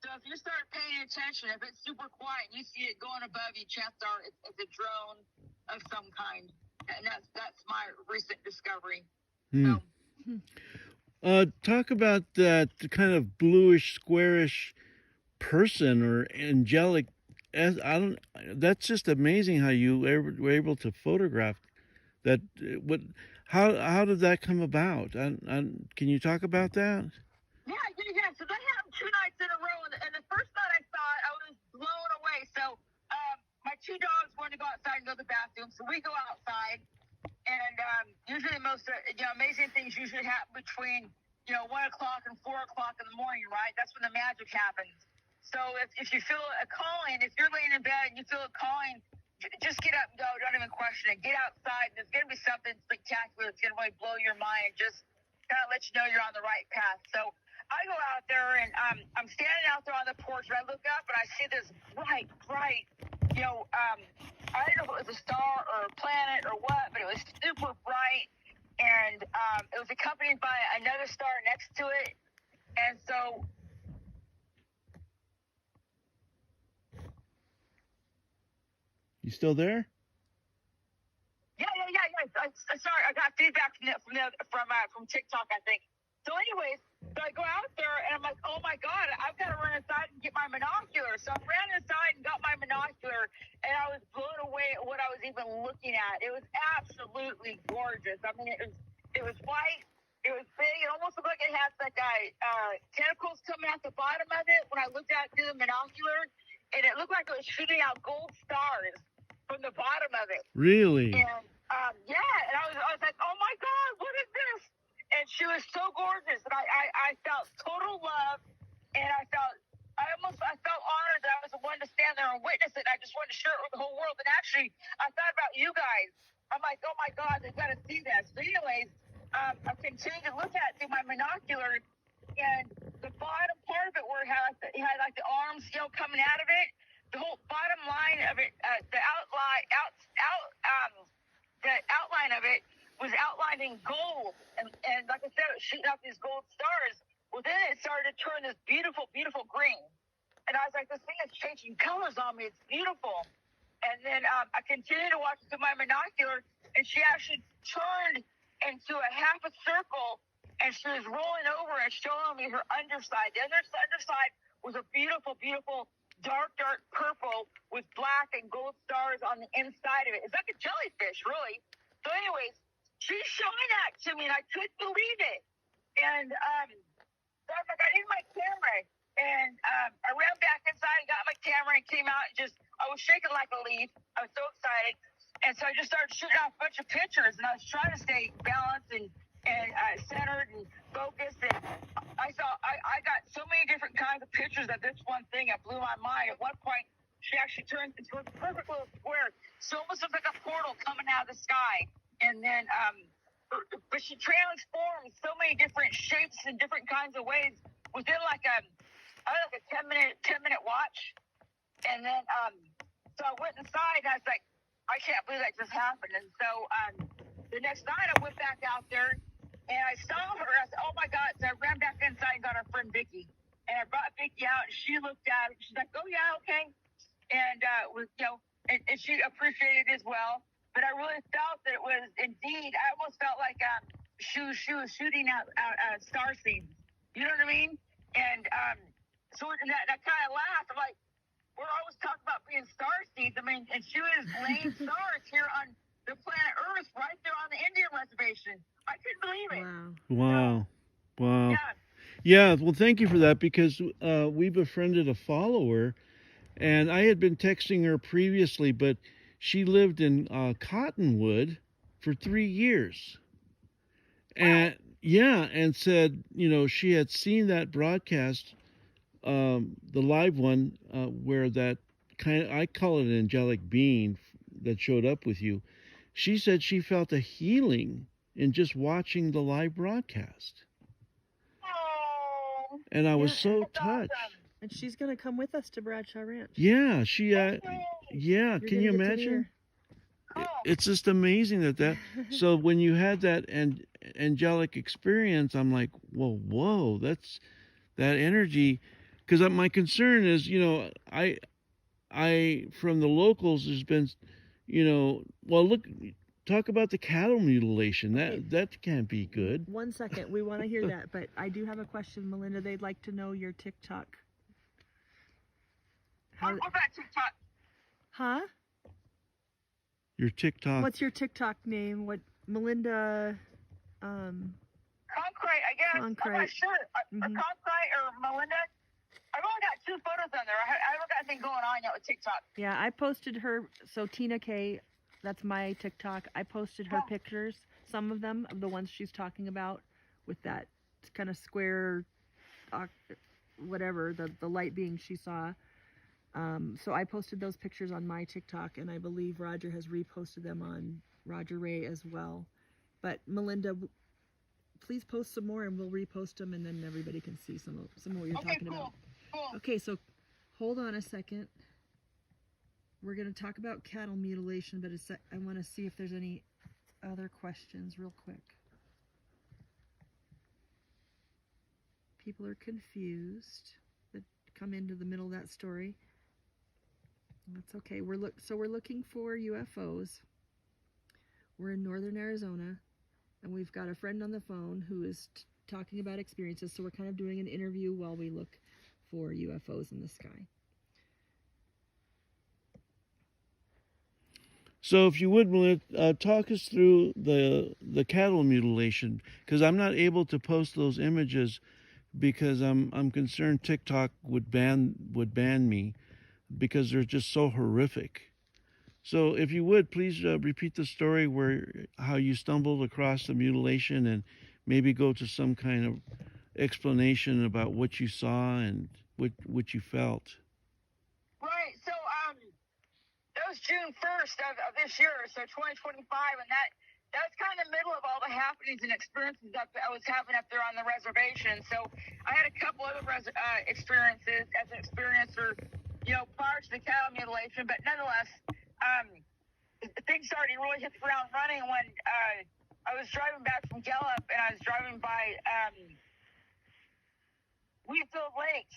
So if you start paying attention, if it's super quiet and you see it going above you, chances are it's a drone of some kind. And that's my recent discovery. So, talk about that kind of bluish, squarish person or angelic. That's just amazing how you were able to photograph that. How did that come about? Can you talk about that? Yeah. So that happened 2 nights in a row, and the first night I saw it, I was blown away. So my 2 dogs wanted to go outside and go to the bathroom, so we go outside, and usually most amazing things usually happen between 1 o'clock and 4 o'clock in the morning, right? That's when the magic happens. So if you feel a calling, if you're laying in bed and you feel a calling, just get up and go. Don't even question it. Get outside. There's going to be something spectacular that's going to really blow your mind. Just kind of let you know you're on the right path. So I go out there, and I'm standing out there on the porch, and I look up, and I see this bright, I don't know if it was a star or a planet or what, but it was super bright, and it was accompanied by another star next to it. And so You still there? Yeah. Sorry, I got feedback from TikTok, I think. So anyways, so I go out there, and I'm like, oh my God, I've got to run inside and get my binocular. So I ran inside and got my binocular, and I was blown away at what I was even looking at. It was absolutely gorgeous. I mean, it was white. It was big. It almost looked like it had tentacles coming out the bottom of it when I looked at it through the binocular, and it looked like it was shooting out gold stars from the bottom of it. Really? And and I was like, oh my God, what is this? And she was so gorgeous, and I felt total love, and I felt honored that I was the one to stand there and witness it. And I just wanted to share it with the whole world. And actually, I thought about you guys. I'm like, oh my God, they've got to see this. So anyways, I continued to look at it through my binocular, and the bottom part of it where it had like the arms, coming out of it. The whole bottom line of it, the outline of it was outlined in gold, and like I said, it was shooting out these gold stars. Well, then it started to turn this beautiful, beautiful green, and I was like, this thing is changing colors on me. It's beautiful. And then I continued to watch it through my binocular, and she actually turned into a half a circle, and she was rolling over and showing me her underside. The underside was a beautiful, beautiful dark purple with black and gold stars on the inside of it. It's like a jellyfish, really. So anyways, she's showing that to me, and I couldn't believe it. And so I was like, I need my camera. And I ran back inside and got my camera and came out, and I was shaking like a leaf. I was so excited. And so I just started shooting off a bunch of pictures, and I was trying to stay balanced and centered and focused. And I got so many different kinds of pictures of this one thing. It blew my mind. At one point, she actually turned into a perfect little square. So it almost looked like a portal coming out of the sky. And then, but she transformed so many different shapes and different kinds of ways within like a 10 minute watch. And then, so I went inside, and I was like, I can't believe that just happened. And so the next night I went back out there and I saw her. I said, oh my God. So I ran back inside and got our friend Vicky. And I brought Vicky out and she looked at it. She's like, oh yeah, okay. And and she appreciated it as well. But I really felt that it was indeed, I almost felt like she was shooting out star seeds. You know what I mean? And so that kind of laughed. I'm like, we're always talking about being star seeds. I mean, and she was laying stars here on the planet Earth, right there on the Indian reservation. I couldn't believe it. Wow. Wow. Yeah. Yeah, well, thank you for that, because we befriended a follower, and I had been texting her previously, but she lived in Cottonwood for 3 years. And yeah, and said, she had seen that broadcast, the live one, where that I call it an angelic being that showed up with you. She said she felt a healing in just watching the live broadcast. Oh, And I was so that's touched. awesome. And she's gonna come with us to Bradshaw Ranch. Yeah, she, yeah, You're can gonna you get to meet imagine? her. Cool. It's just amazing that. So when you had that angelic experience, I'm like, whoa, that's that energy. Because my concern is, I from the locals has been, well, look, talk about the cattle mutilation. Okay. That can't be good. 1 second, we want to hear that, but I do have a question, Melinda. They'd like to know your TikTok. What about TikTok? Huh? Your TikTok. What's your TikTok name? What, Melinda? Concrete, I guess. I'm Concrete. not sure. Mhm. Concrete or Melinda. I've only got 2 photos on there. I don't got anything going on yet with TikTok. Yeah, I posted her. So Tina K, that's my TikTok. I posted her pictures, some of them, of the ones she's talking about, with that kind of square, whatever, the light being she saw. So I posted those pictures on my TikTok, and I believe Roger has reposted them on Roger Ray as well. But Melinda, please post some more, and we'll repost them, and then everybody can see some of what you're talking about. Cool. Okay, so hold on a second. We're going to talk about cattle mutilation, but I want to see if there's any other questions real quick. People are confused that come into the middle of that story. That's okay. We're looking for UFOs. We're in northern Arizona, and we've got a friend on the phone who is talking about experiences, so we're kind of doing an interview while we look for UFOs in the sky. So if you would, Melinda, talk us through the cattle mutilation, because I'm not able to post those images because I'm concerned TikTok would ban me because they're just so horrific. So if you would, please repeat the story how you stumbled across the mutilation, and maybe go to some kind of explanation about what you saw and what you felt. Right. So that was June 1st of this year, so 2025, and that's kind of the middle of all the happenings and experiences that I was having up there on the reservation. So I had a couple other experiences as an experiencer, prior to the cattle mutilation, but nonetheless, things started to really hit the ground running when I was driving back from Gallup, and I was driving by Wheatfield Lake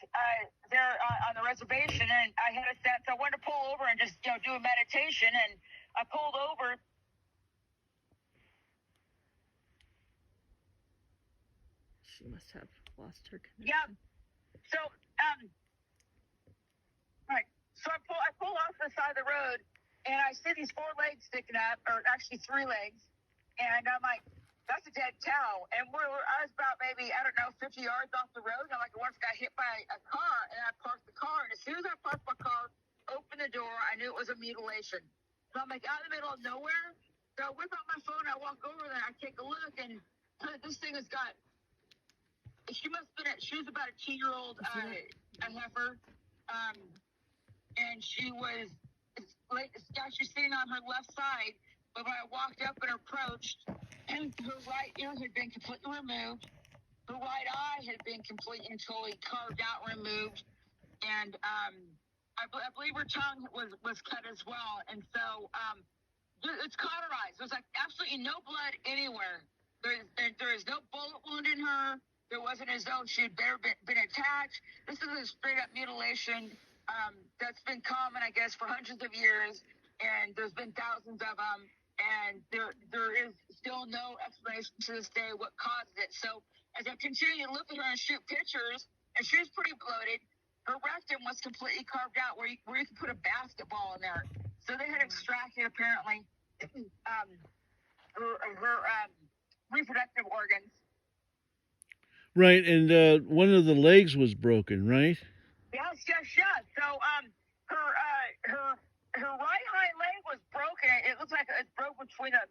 there on the reservation, and I had a sense I wanted to pull over and just do a meditation, and I pulled over. She must have lost her connection. Yeah. So right. So I pull off the side of the road, and I see these 4 legs sticking up, or actually 3 legs, and I'm like, that's a dead cow. And I was about maybe, 50 yards off the road. And I'm like, I once got hit by a car, and I parked the car. And as soon as I parked my car, opened the door, I knew it was a mutilation. So I'm like out in the middle of nowhere. So I whip out my phone, I walk over there, I take a look, and this thing has got, she was about a 2-year-old a heifer. And she was, she's sitting on her left side. But when I walked up and approached, her right ear had been completely removed. Her right eye had been completely and totally carved out and removed. And I believe her tongue was cut as well. And so it's cauterized. There's like absolutely no blood anywhere. There is no bullet wound in her. There wasn't as though she had been attacked. This is a straight up mutilation that's been common, I guess, for hundreds of years, and there's been thousands of them, and there is still no explanation to this day what caused it. So as I continue to look at her and shoot pictures, and she was pretty bloated, her rectum was completely carved out where you could put a basketball in there. So they had extracted apparently her reproductive organs. Right, and one of the legs was broken, right? Yes. So her right hind leg was broken. It looks like it's broke between the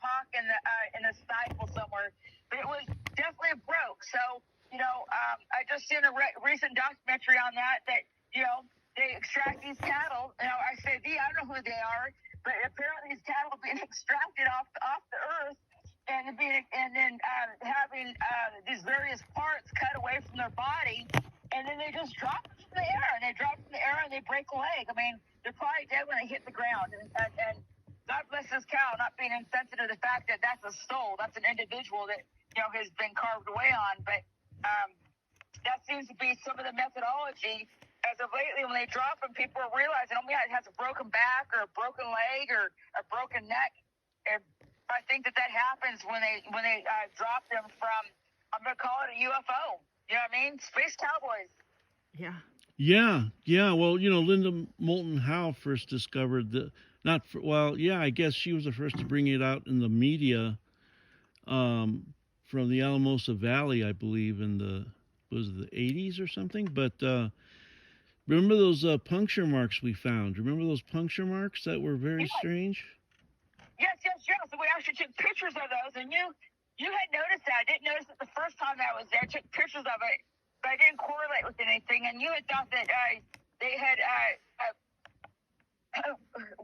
hock and the stifle somewhere. But it was definitely broke. So I just seen a recent documentary on that they extract these cattle. I say I don't know who they are, but apparently these cattle are being extracted off the earth. And then having these various parts cut away from their body, and then they just drop it from the air, and they drop from the air, and they break a leg. I mean, they're probably dead when they hit the ground. And God bless this cow, not being insensitive to the fact that that's a soul, that's an individual that has been carved away on. But that seems to be some of the methodology. As of lately, when they drop them, people are realizing, it has a broken back or a broken leg or a broken neck. And I think that happens when they drop them from, I'm going to call it a UFO. You know what I mean? Space cowboys. Yeah. Yeah. Well, Linda Moulton Howe first discovered I guess she was the first to bring it out in the media from the Alamosa Valley, I believe, in the 80s or something. But remember those puncture marks we found? Remember those puncture marks that were very strange? Yes. So we actually took pictures of those, and you had noticed that. I didn't notice it the first time that I was there. I took pictures of it, but I didn't correlate with anything. And you had thought that they had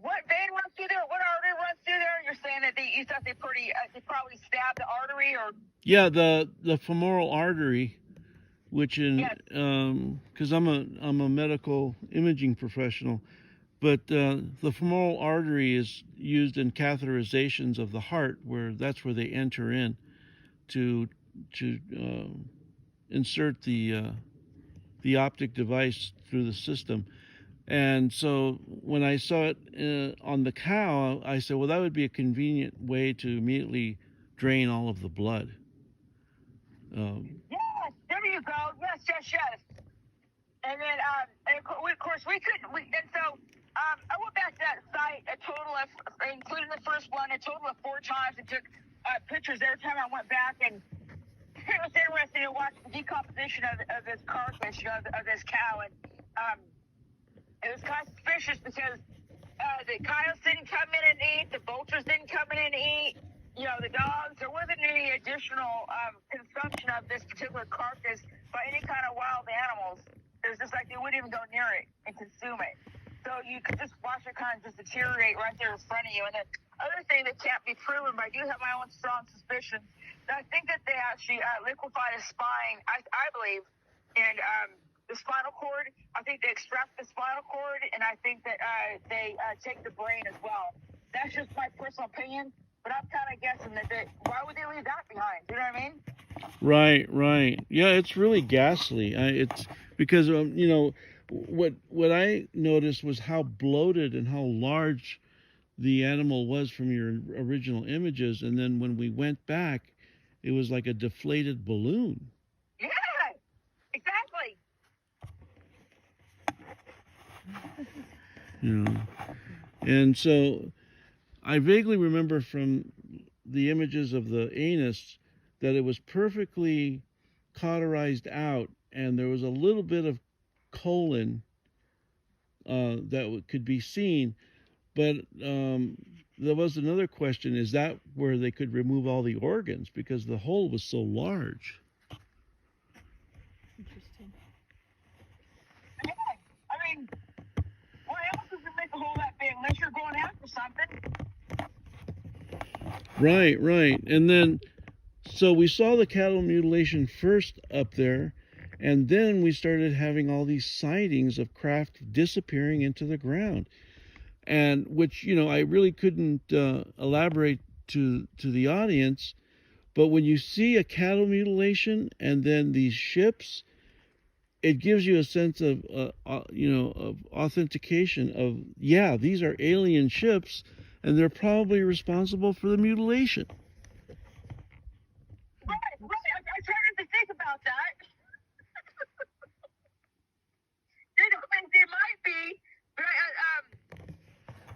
what vein runs through there? What artery runs through there? You're saying that you thought they probably stabbed the artery, or? Yeah, the femoral artery, which because I'm a medical imaging professional. But the femoral artery is used in catheterizations of the heart, that's where they enter in to insert the optic device through the system. And so when I saw it on the cow, I said, well, that would be a convenient way to immediately drain all of the blood. Yes, there you go. Yes. And then, and of course, we couldn't. And so I went back to that site a total of, including the first one, a total of 4 times, and took pictures every time I went back. And it was interesting to watch the decomposition of this carcass, of this cow. And it was kind of suspicious because the coyotes didn't come in and eat, the vultures didn't come in and eat, the dogs. There wasn't any additional consumption of this particular carcass by any kind of wild animals. It was just like they wouldn't even go near it and consume it. So you could just watch it kind of just deteriorate right there in front of you. And the other thing that can't be proven, but I do have my own strong suspicions, that I think that they actually liquefy the spine, I believe, and the spinal cord. I think they extract the spinal cord, and I think that they take the brain as well. That's just my personal opinion, but I'm kind of guessing that why would they leave that behind? You know what I mean? Right. Yeah, it's really ghastly. It's because what I noticed was how bloated and how large the animal was from your original images, and then when we went back, it was like a deflated balloon. Yeah, exactly. And so I vaguely remember from the images of the anus that it was perfectly cauterized out, and there was a little bit of colon that could be seen, but there was another question: is that where they could remove all the organs, because the hole was so large? Interesting. Yeah, I mean, what else is to make a hole that big unless you're going after something? Right. And then, so we saw the cattle mutilation first up there, and then we started having all these sightings of craft disappearing into the ground. and which, you know, I really couldn't elaborate to the audience. But when you see a cattle mutilation and then these ships, it gives you a sense of, you know, of authentication of, yeah, these are alien ships, and they're probably responsible for the mutilation. Right. I started to think about that. They might be, but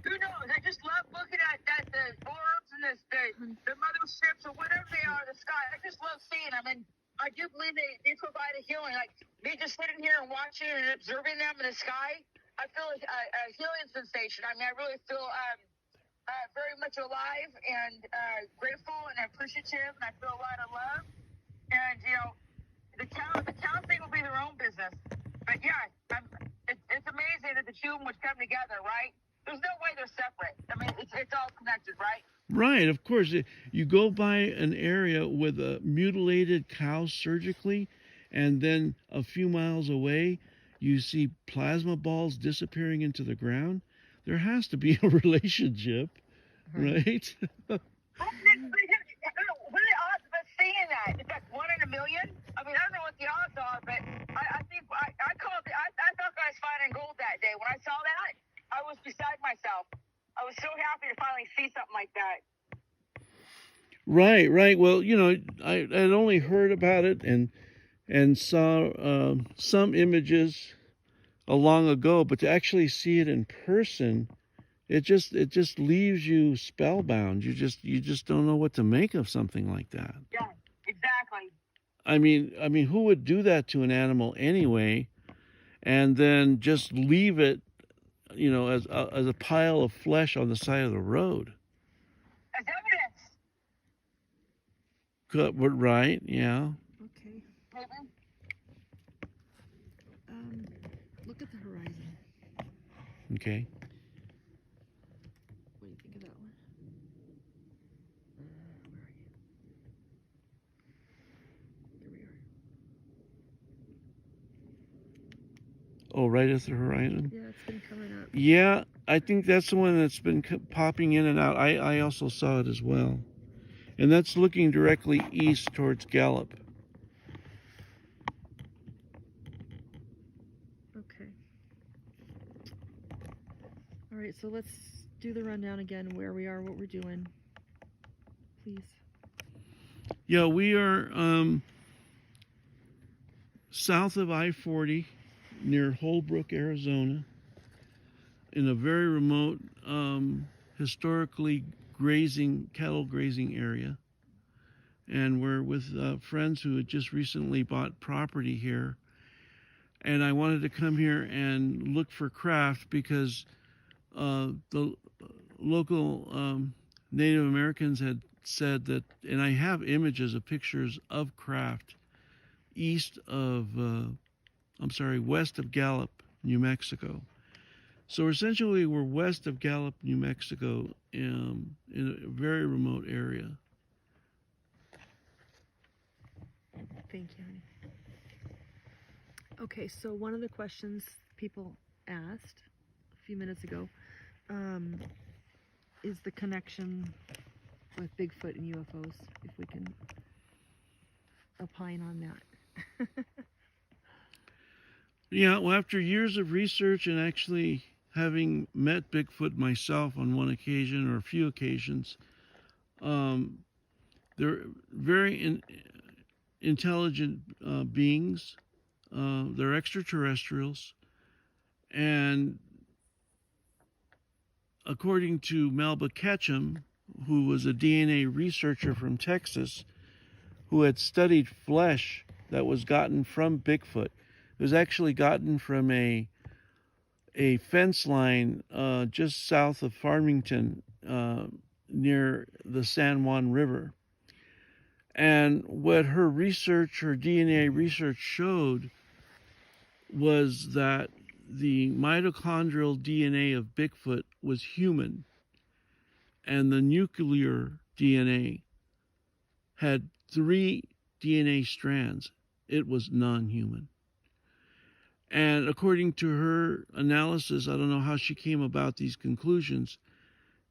who knows? I just love looking at the orbs and the motherships or whatever they are in the sky. I just love seeing them, and I do believe they provide a healing. Like me just sitting here and watching and observing them in the sky, I feel a healing sensation. I mean, I really feel very much alive and grateful and appreciative, and I feel a lot of love. And you know, the cow thing will be their own business. But yeah, it's amazing that the two of them would come together, right? There's no way they're separate. I mean, it's all connected, right? Right, of course. You go by an area with a mutilated cow surgically, and then a few miles away, you see plasma balls disappearing into the ground. There has to be a relationship, right? What are the odds of us seeing that? It's like 1 in a million. I mean, I don't know what the odds are, but I think I thought I was finding gold that day. When I saw that, I was beside myself. I was so happy to finally see something like that. Right. Well, you know, I'd only heard about it and saw some images long ago, but to actually see it in person, it just leaves you spellbound. You just don't know what to make of something like that. Yeah, exactly. I mean, who would do that to an animal anyway, and then just leave it, you know, as a pile of flesh on the side of the road? As evidence. Right? Yeah. Okay. Mm-hmm. Look at the horizon. Okay. What do you think of that one? Where are you? There we are. Oh, right at the horizon. Yeah, it's been coming up. Yeah, I think that's the one that's been popping in and out. I also saw it as well. And that's looking directly east towards Gallup. Okay. All right, so let's do the rundown again, where we are, what we're doing. Please. Yeah, we are south of I-40 near Holbrook, Arizona, in a very remote, historically cattle grazing area. And we're with friends who had just recently bought property here. And I wanted to come here and look for craft because the local Native Americans had said that, and I have images of pictures of craft west of Gallup, New Mexico. So essentially we're west of Gallup, New Mexico, in a very remote area. Thank you, honey. Okay, so one of the questions people asked a few minutes ago is the connection with Bigfoot and UFOs, if we can opine on that. Yeah, well, after years of research and actually having met Bigfoot myself on one occasion or a few occasions, they're very intelligent beings. They're extraterrestrials. And according to Melba Ketchum, who was a DNA researcher from Texas, who had studied flesh that was gotten from Bigfoot, it was actually gotten from a fence line just south of Farmington near the San Juan River. And what her DNA research showed was that the mitochondrial DNA of Bigfoot was human, and the nuclear DNA had 3 DNA strands. It was non-human. And according to her analysis, I don't know how she came about these conclusions.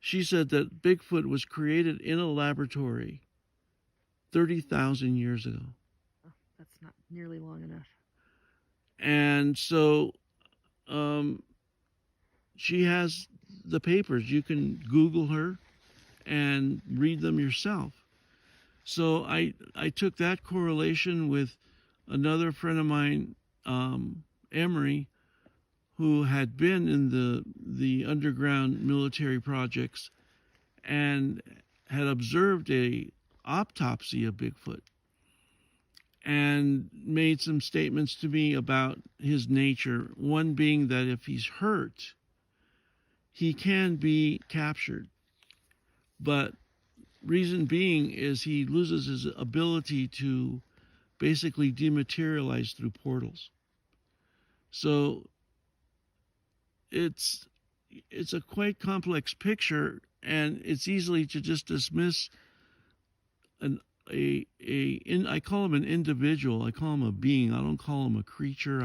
She said that Bigfoot was created in a laboratory 30,000 years ago. Oh, that's not nearly long enough. And so she has the papers. You can Google her and read them yourself. So I took that correlation with another friend of mine, Emery, who had been in the underground military projects and had observed a autopsy of Bigfoot and made some statements to me about his nature. One being that if he's hurt, he can be captured. But reason being is he loses his ability to basically dematerialize through portals. So it's a quite complex picture, and it's easily to just dismiss I call him an individual. I call him a being. I don't call him a creature.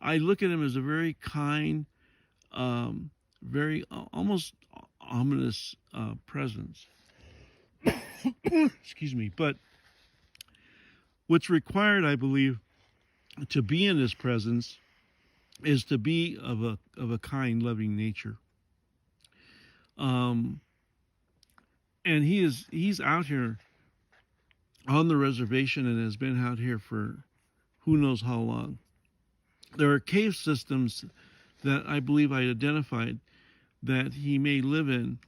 I look at him as a very kind, very almost ominous presence. Excuse me. But what's required, I believe, to be in his presence is to be of a kind, loving nature. And he's out here on the reservation and has been out here for who knows how long. There are cave systems that I believe I identified that he may live in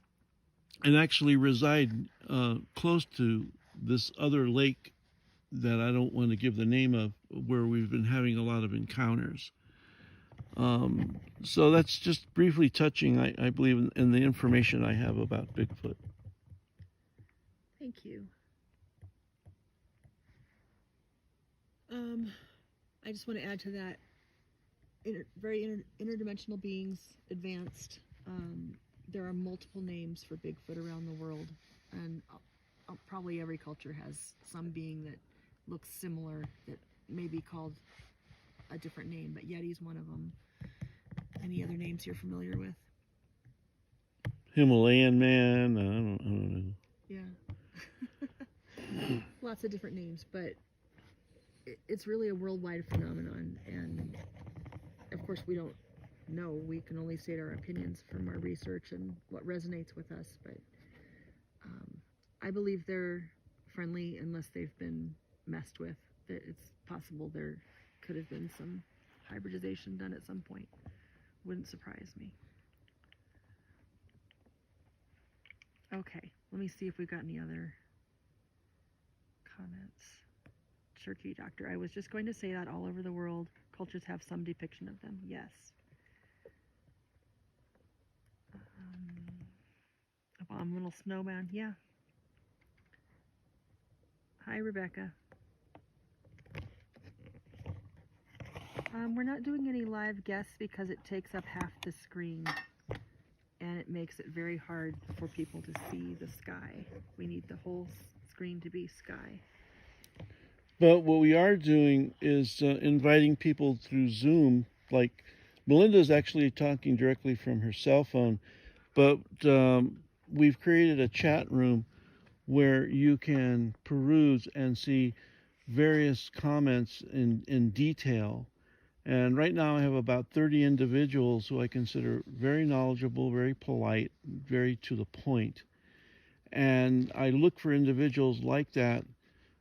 and actually reside close to this other lake that I don't want to give the name of, where we've been having a lot of encounters. So that's just briefly touching, I believe, in the information I have about Bigfoot. Thank you. I just want to add to that. Interdimensional beings, advanced. There are multiple names for Bigfoot around the world, and probably every culture has some being that looks similar that may be called a different name, but Yeti's one of them. Any other names you're familiar with? Himalayan man, I don't know. Yeah. Lots of different names, but it's really a worldwide phenomenon, and of course we don't know. We can only state our opinions from our research and what resonates with us, but I believe they're friendly unless they've been messed with. That it's possible there could have been some hybridization done at some point. Wouldn't surprise me. Okay, let me see if we've got any other comments. Turkey doctor. I was just going to say that all over the world, cultures have some depiction of them. Yes. Abominable snowman. Yeah. Hi, Rebecca. We're not doing any live guests because it takes up half the screen and it makes it very hard for people to see the sky. We need the whole screen to be sky. But what we are doing is inviting people through Zoom. Like Melinda's actually talking directly from her cell phone, but we've created a chat room where you can peruse and see various comments in detail. And right now I have about 30 individuals who I consider very knowledgeable, very polite, very to the point. And I look for individuals like that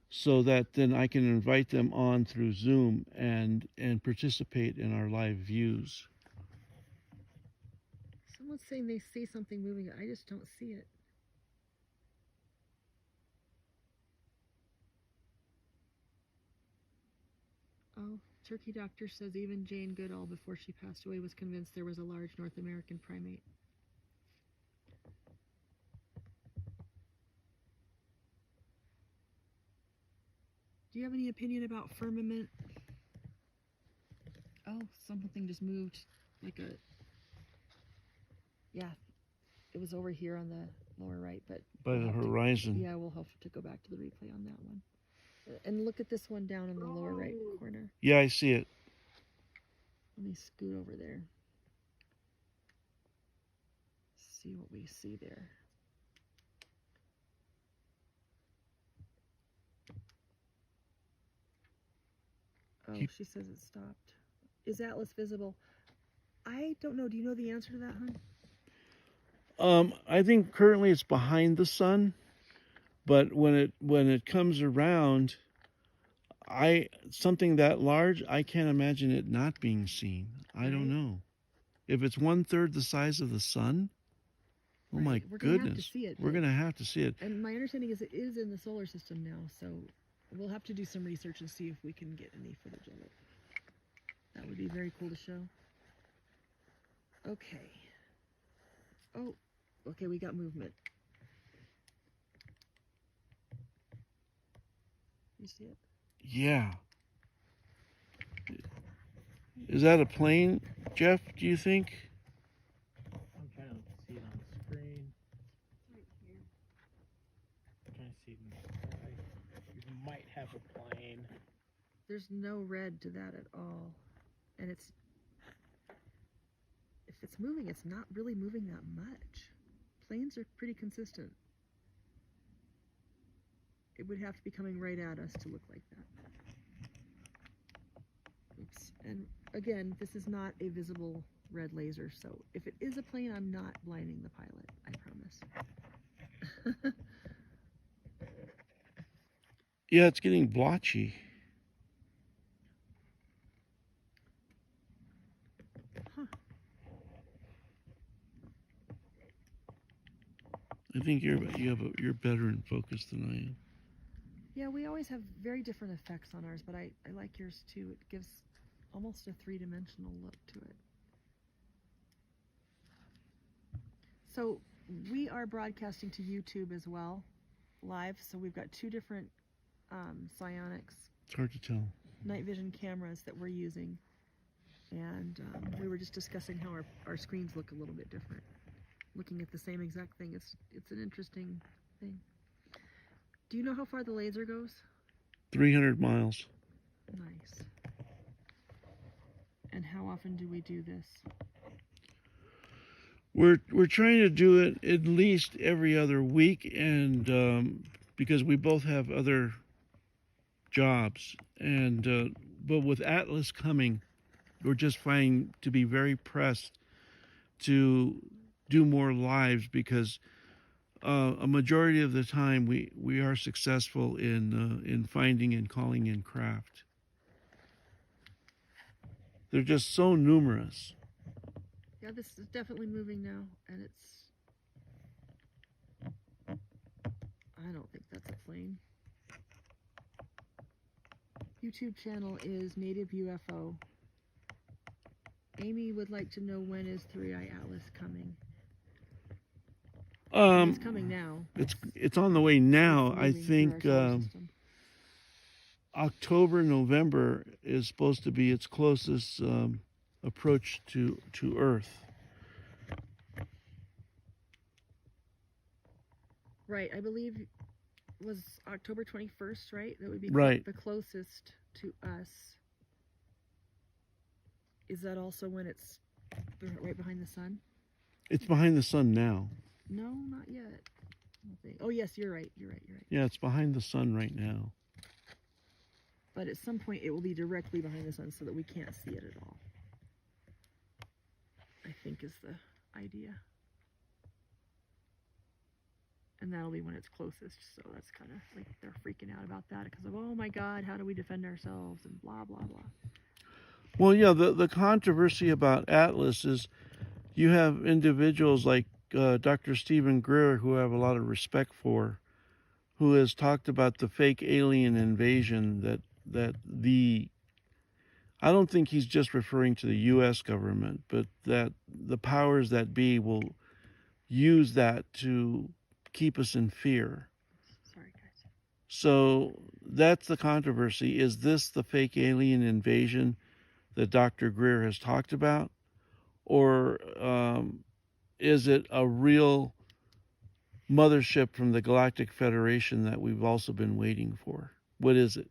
so that then I can invite them on through Zoom and participate in our live views. Someone's saying they see something moving. I just don't see it. Oh, Turkey doctor says even Jane Goodall, before she passed away, was convinced there was a large North American primate. Do you have any opinion about firmament? Oh, something just moved, like a, yeah, it was over here on the lower right, but By the horizon. Yeah, we'll have to go back to the replay on that one. And look at this one down in the lower right corner. Yeah, I see it. Let me scoot over there. See what we see there. Oh, she says it stopped. Is Atlas visible? I don't know. Do you know the answer to that, hon? I think currently it's behind the sun, but when it comes around, something that large, I can't imagine it not being seen. I don't know. If it's 1/3 the size of the sun, oh my We're gonna goodness, have to see it, we're but- gonna have to see it. And my understanding is it is in the solar system now, so we'll have to do some research and see if we can get any footage of it. That would be very cool to show. Okay. Oh, okay, we got movement. You see it? Yeah. Is that a plane, Jeff, do you think? I'm trying to see it on the screen. Right here. I'm trying to see it in the sky. You might have a plane. There's no red to that at all. And if it's moving, it's not really moving that much. Planes are pretty consistent. It would have to be coming right at us to look like that. Oops. And again, this is not a visible red laser, so if it is a plane, I'm not blinding the pilot, I promise. Yeah, it's getting blotchy. Huh. I think you're better in focus than I am. Yeah, we always have very different effects on ours, but I like yours too. It gives almost a three-dimensional look to it. So we are broadcasting to YouTube as well, live. So we've got two different psionics It's hard to tell. night vision cameras that we're using. And we were just discussing how our screens look a little bit different. Looking at the same exact thing, it's an interesting thing. Do you know how far the laser goes? 300 miles. Nice. And how often do we do this? We're trying to do it at least every other week, and because we both have other jobs, and but with Atlas coming, we're just finding to be very pressed to do more lives, because a majority of the time we are successful in finding and calling in craft. They're just so numerous. Yeah, this is definitely moving now, and it's... I don't think that's a plane. YouTube channel is Native UFO. Amy would like to know, when is 3i Atlas coming? It's coming now. It's on the way now. It's I moving think through our solar system. October, November is supposed to be its closest approach to Earth. Right, I believe it was October 21st, right? That would be Right. the closest to us. Is that also when it's right behind the sun? It's behind the sun now. No, not yet. I don't think. Oh, yes, you're right. You're right. Yeah, it's behind the sun right now. But at some point, it will be directly behind the sun so that we can't see it at all. I think is the idea. And that'll be when it's closest. So that's kind of like they're freaking out about that because of, oh my God, how do we defend ourselves and blah, blah, blah. Well, yeah, the controversy about Atlas is you have individuals like Dr. Stephen Greer, who I have a lot of respect for, who has talked about the fake alien invasion that I don't think he's just referring to the U.S. government, but that the powers that be will use that to keep us in fear. Sorry, guys. So that's the controversy. Is this the fake alien invasion that Dr. Greer has talked about? Or is it a real mothership from the Galactic Federation that we've also been waiting for? What is it?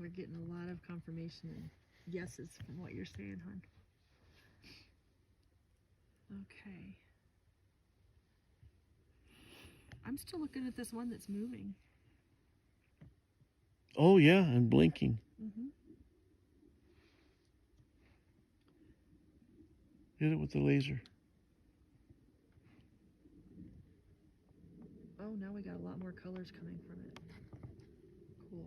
We're getting a lot of confirmation and yeses from what you're saying, hon. Okay. I'm still looking at this one that's moving. Oh yeah, and blinking. Mm-hmm. Hit it with the laser. Oh, now we got a lot more colors coming from it. Cool.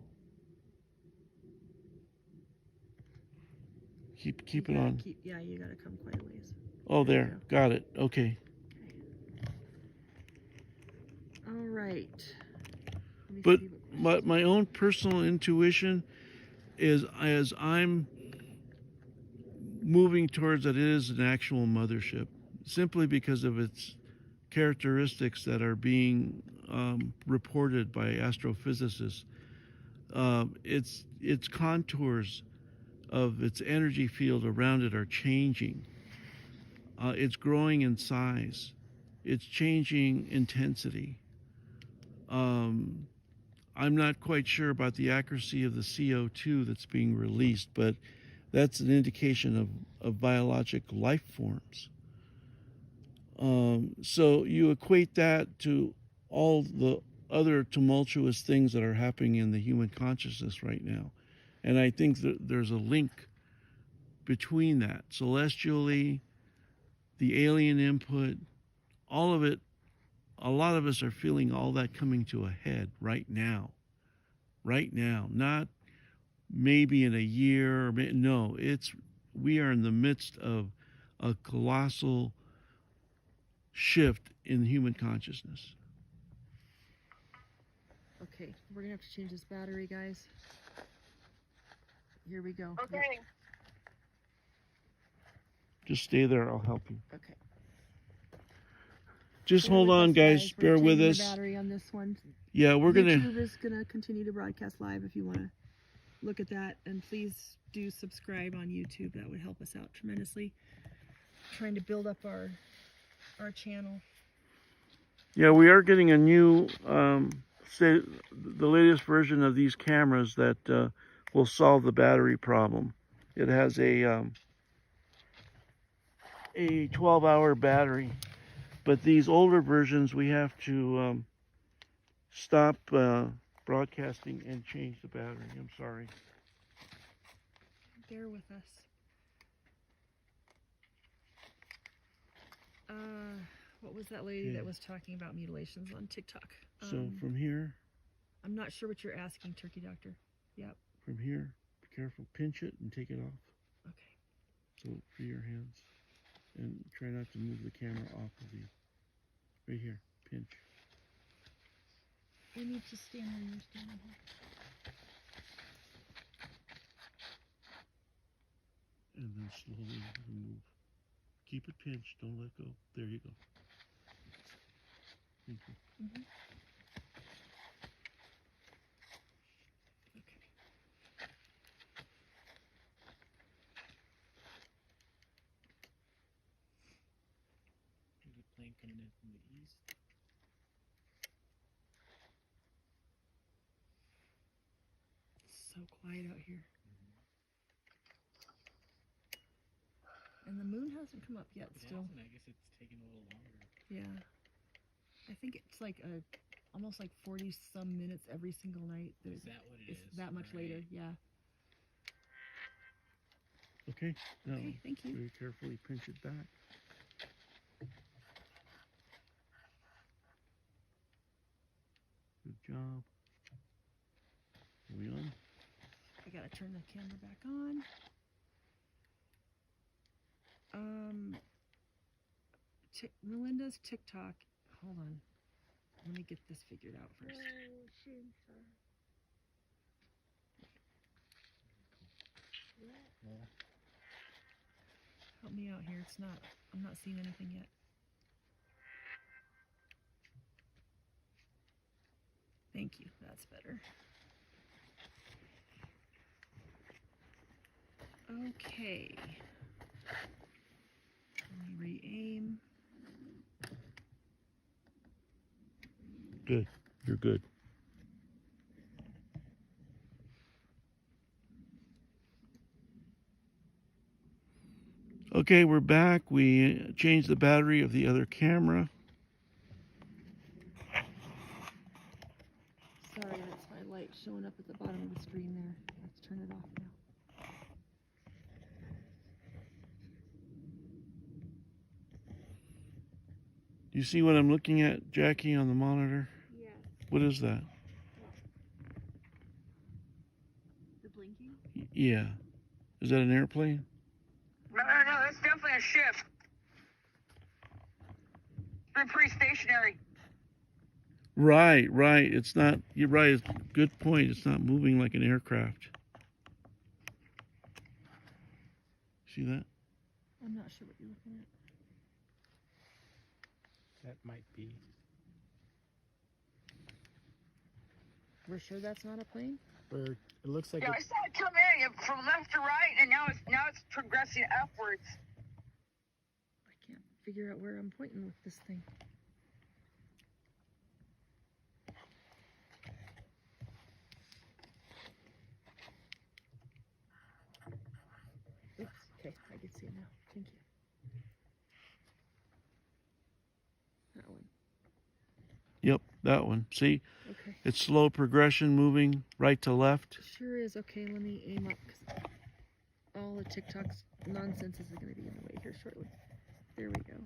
Keep You it gotta on. Yeah, you gotta come quite a ways. Oh, There you there. Got it. Okay. All right. Let me But see what my own personal intuition is, as I'm moving towards that, it is an actual mothership, simply because of its characteristics that are being reported by astrophysicists. Its contours of its energy field around it are changing. It's growing in size. It's changing intensity. I'm not quite sure about the accuracy of the CO2 that's being released, but that's an indication of biologic life forms. So you equate that to all the other tumultuous things that are happening in the human consciousness right now. And I think that there's a link between that. Celestially, the alien input, all of it, a lot of us are feeling all that coming to a head right now. Right now. Not maybe in a year. No, we are in the midst of a colossal shift in human consciousness. Okay, we're gonna have to change this battery, guys. Here we go. Okay. Just stay there. I'll help you. Okay. Just Bear hold with on, us, guys. We're Bear with changing us. the battery on this one. Yeah, we're gonna. YouTube is gonna continue to broadcast live if you want to look at that, and please do subscribe on YouTube. That would help us out tremendously. Trying to build up our channel. Yeah, we are getting a new, the latest version of these cameras that will solve the battery problem. It has a 12-hour battery, but these older versions we have to stop broadcasting and change the battery. I'm sorry. Bear with us. What was that lady that was talking about mutilations on TikTok? So from here, I'm not sure what you're asking, Turkey Doctor. Yep. from here, be careful, pinch it and take it off. Okay. So free your hands and try not to move the camera off of you. Right here, pinch. I need to stand where you're standing here. And then slowly remove. Keep it pinched, don't let go. There you go. Thank you. Mm-hmm. Okay. There's a plane coming in from the east. It's so quiet out here. And the moon hasn't come up yet still. I guess it's taking a little longer. Yeah. I think it's like almost like 40 some minutes every single night. Is that what it It's is? that much Alright. later, yeah. Okay, now Okay, thank you. very carefully pinch it back. Good job. Are we on? I gotta turn the camera back on. Melinda's TikTok. Hold on. Let me get this figured out first. Help me out here. I'm not seeing anything yet. Thank you. That's better. Okay. Let me re-aim. Good. You're good. Okay, we're back. We changed the battery of the other camera. Sorry, that's my light showing up at the bottom of the screen there. Let's turn it off now. You see what I'm looking at, Jackie, on the monitor? Yes. What is that? The blinking? Yeah. Is that an airplane? No, that's definitely a ship. Been pretty stationary. Right. It's not, you're right. It's a good point. It's not moving like an aircraft. See that? I'm not sure what you're looking at. That might be. We're sure that's not a plane? Or it looks like Yeah, I it's, saw it come in from left to right, and now it's progressing upwards. I can't figure out where I'm pointing with this thing. Oops, okay, I can see it now. Thank you. That one. Yep, that one. See? Okay. It's slow progression moving right to left. Sure is. Okay, let me aim up because all the TikTok's nonsense is going to be in the way here shortly. There we go.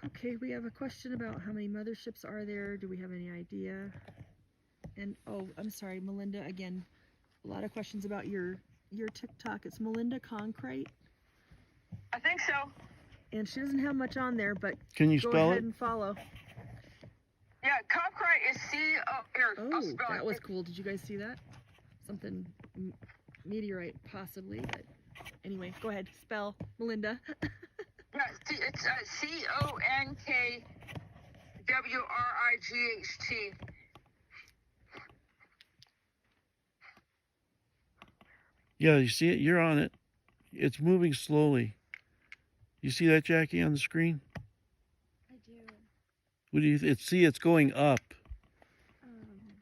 Okay, we have a question about how many motherships are there. Do we have any idea? And oh, I'm sorry, Melinda, again, a lot of questions about your TikTok. It's Melinda Concrete, I think so. and she doesn't have much on there, but Can you go spell ahead it? and follow. Yeah, concrete is here. Oh, I'll spell that it. was cool. Did you guys see that? Something meteorite, possibly. But anyway, go ahead. Spell Melinda. Yeah, it's CONKWRIGHT. Yeah, you see it? You're on it. It's moving slowly. You see that, Jackie, on the screen? I do. What do you see? It's going up.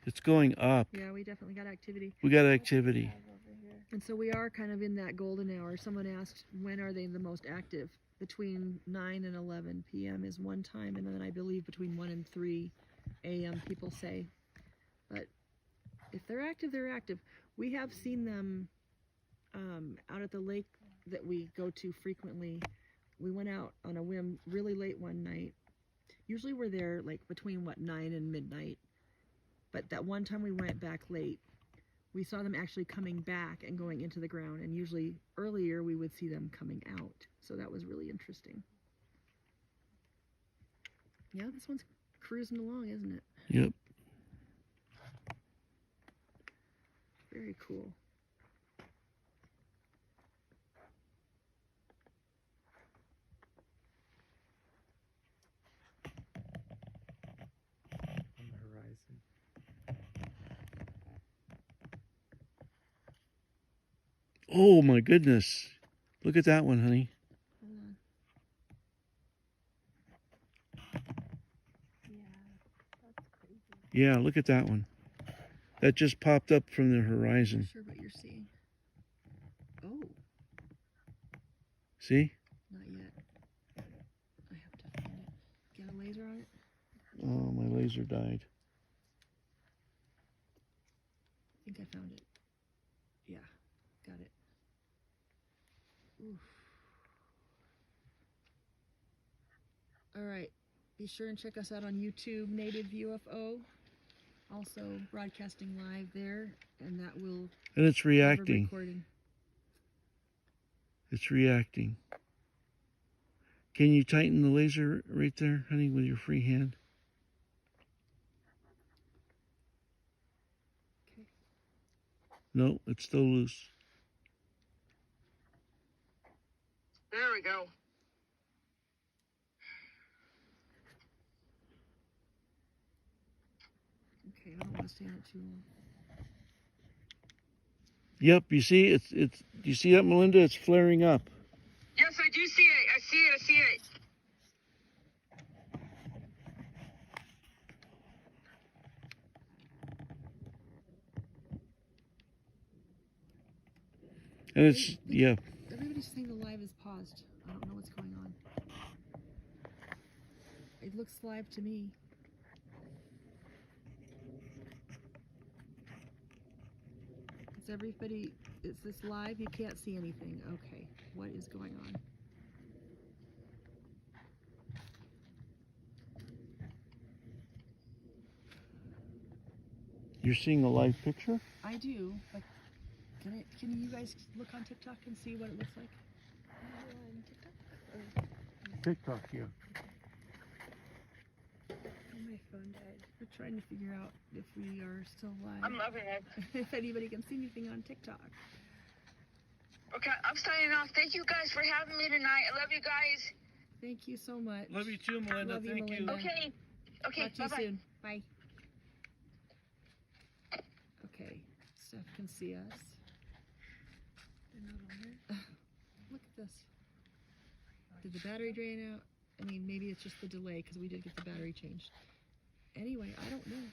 It's going up. Yeah, we definitely got activity. We got activity. And so we are kind of in that golden hour. Someone asked, when are they the most active? Between 9 and 11 p.m. is one time, and then I believe between 1 and 3 a.m. people say. But if they're active, they're active. We have seen them out at the lake that we go to frequently. We went out on a whim really late one night. Usually we're there like between 9 and midnight. But that one time we went back late, we saw them actually coming back and going into the ground, and usually earlier we would see them coming out. So that was really interesting. Yeah, this one's cruising along, isn't it? Yep. Very cool. on the horizon. Oh my goodness. Look at that one, honey. Hold on. Yeah, that's crazy. Yeah, look at that one. That just popped up from the horizon. Not sure what you're seeing. Oh, See? not yet. I have to find it. Get a laser on it? Oh, my laser died. I think I found it. Yeah, got it. Oof. All right, be sure and check us out on YouTube, Native UFO. Also broadcasting live there, and that will And it's have a reacting. recording. It's reacting. Can you tighten the laser right there, honey, with your free hand? Okay. No, it's still loose. There we go. Okay, I don't want to stay on it too long. Yep, you see it's you see that, Melinda? It's flaring up. Yes, I do see it. I see it. And it's, yeah. Everybody's saying the live is paused. I don't know what's going on. It looks live to me. Is this live? You can't see anything. Okay, what is going on? You're seeing a live picture? I do, but can you guys look on TikTok and see what it looks like? On TikTok? TikTok, yeah. Oh, my phone died. We're trying to figure out if we are still live. I'm loving it. If anybody can see anything on TikTok. Okay, I'm signing off. Thank you guys for having me tonight. I love you guys. Thank you so much. Love you too, Melinda. Love you, Thank you. Melinda. Okay. Okay, Talk to you bye-bye. soon. Bye. Okay, Steph can see us. They're not on there? Look at this. Did the battery drain out? I mean, maybe it's just the delay because we did get the battery changed. Anyway, I don't know.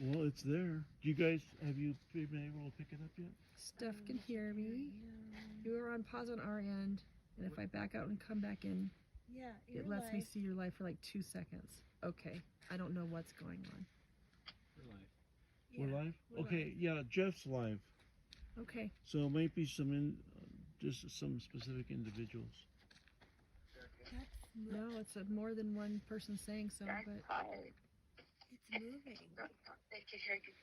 Well, it's there. You guys, have you been able to pick it up yet? Steph can hear me. You are on pause on our end, and if I back out and come back in, Yeah, it lets me see your live for like 2 seconds. Okay, I don't know what's going on. We're live? we're Okay, yeah, Jeff's live. Okay, So it might be just some specific individuals. That's no, it's more than one person saying so, That's but fine. It's moving. They can hear you.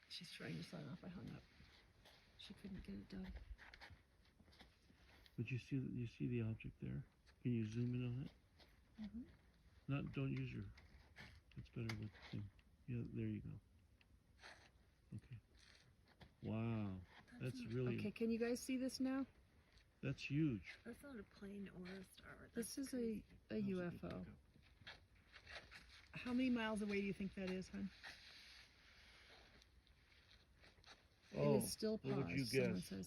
she's trying to sign off. I hung up. She couldn't get it done. But you see the object there? Can you zoom in on it? Don't use your. It's better with the thing. Yeah, there you go. Okay. Wow, that's really. Okay, can you guys see this now? That's huge. That's not a plane or a star. This is a UFO. How many miles away do you think that is, hon? Oh, it is still what paused, would you someone guess? says.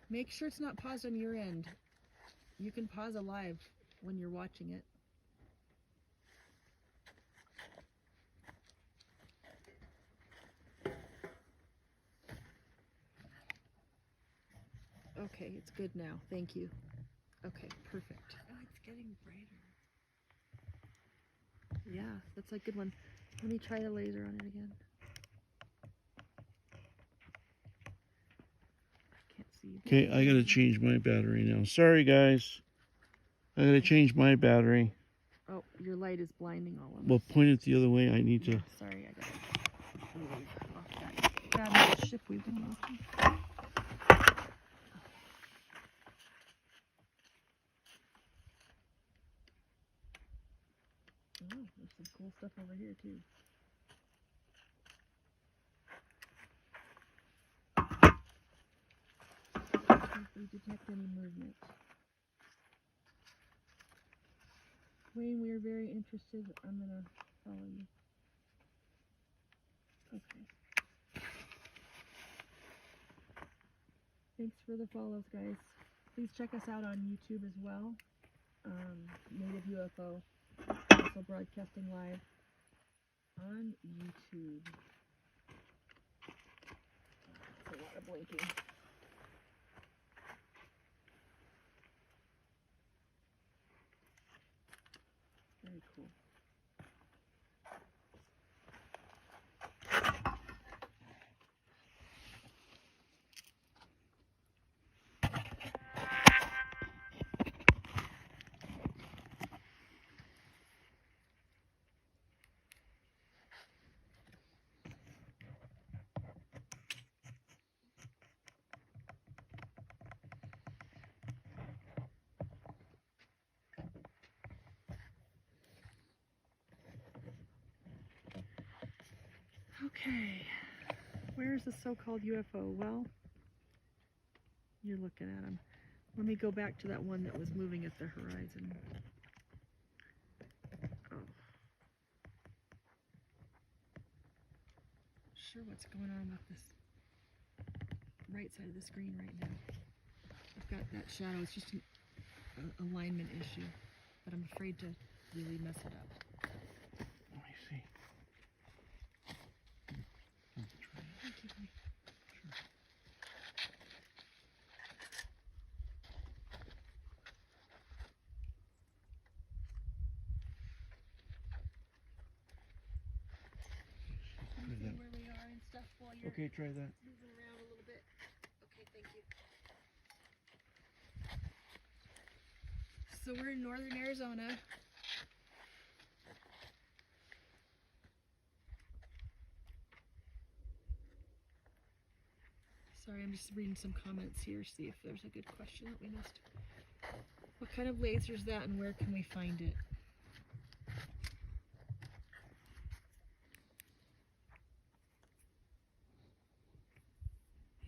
Make sure it's not paused on your end. You can pause a live when you're watching it. Okay, it's good now. Thank you. Okay, perfect. Oh, it's getting brighter. Yeah, that's a good one. Let me try the laser on it again. I can't see. Okay, I gotta change my battery now. Sorry, guys. I gotta change my battery. Oh, your light is blinding all of us. Well, point it the other way. I need to. Yeah, sorry, I got to move off that fabulous ship we've been walking. Oh, there's some cool stuff over here too. See if we detect any movement. Wayne, we are very interested. I'm gonna follow you. Okay. Thanks for the follows, guys. Please check us out on YouTube as well. Native UFO, also broadcasting live on YouTube. That's a lot of blinking. Very cool. Okay, where's the so-called UFO? Well, you're looking at them. Let me go back to that one that was moving at the horizon. Oh. Sure what's going on with this right side of the screen right now. I've got that shadow. It's just an alignment issue, but I'm afraid to really mess it up. Let me see. Okay, try that. Moving around a little bit. Okay, thank you. So we're in northern Arizona. Sorry, I'm just reading some comments here, see if there's a good question that we missed. What kind of laser is that and where can we find it?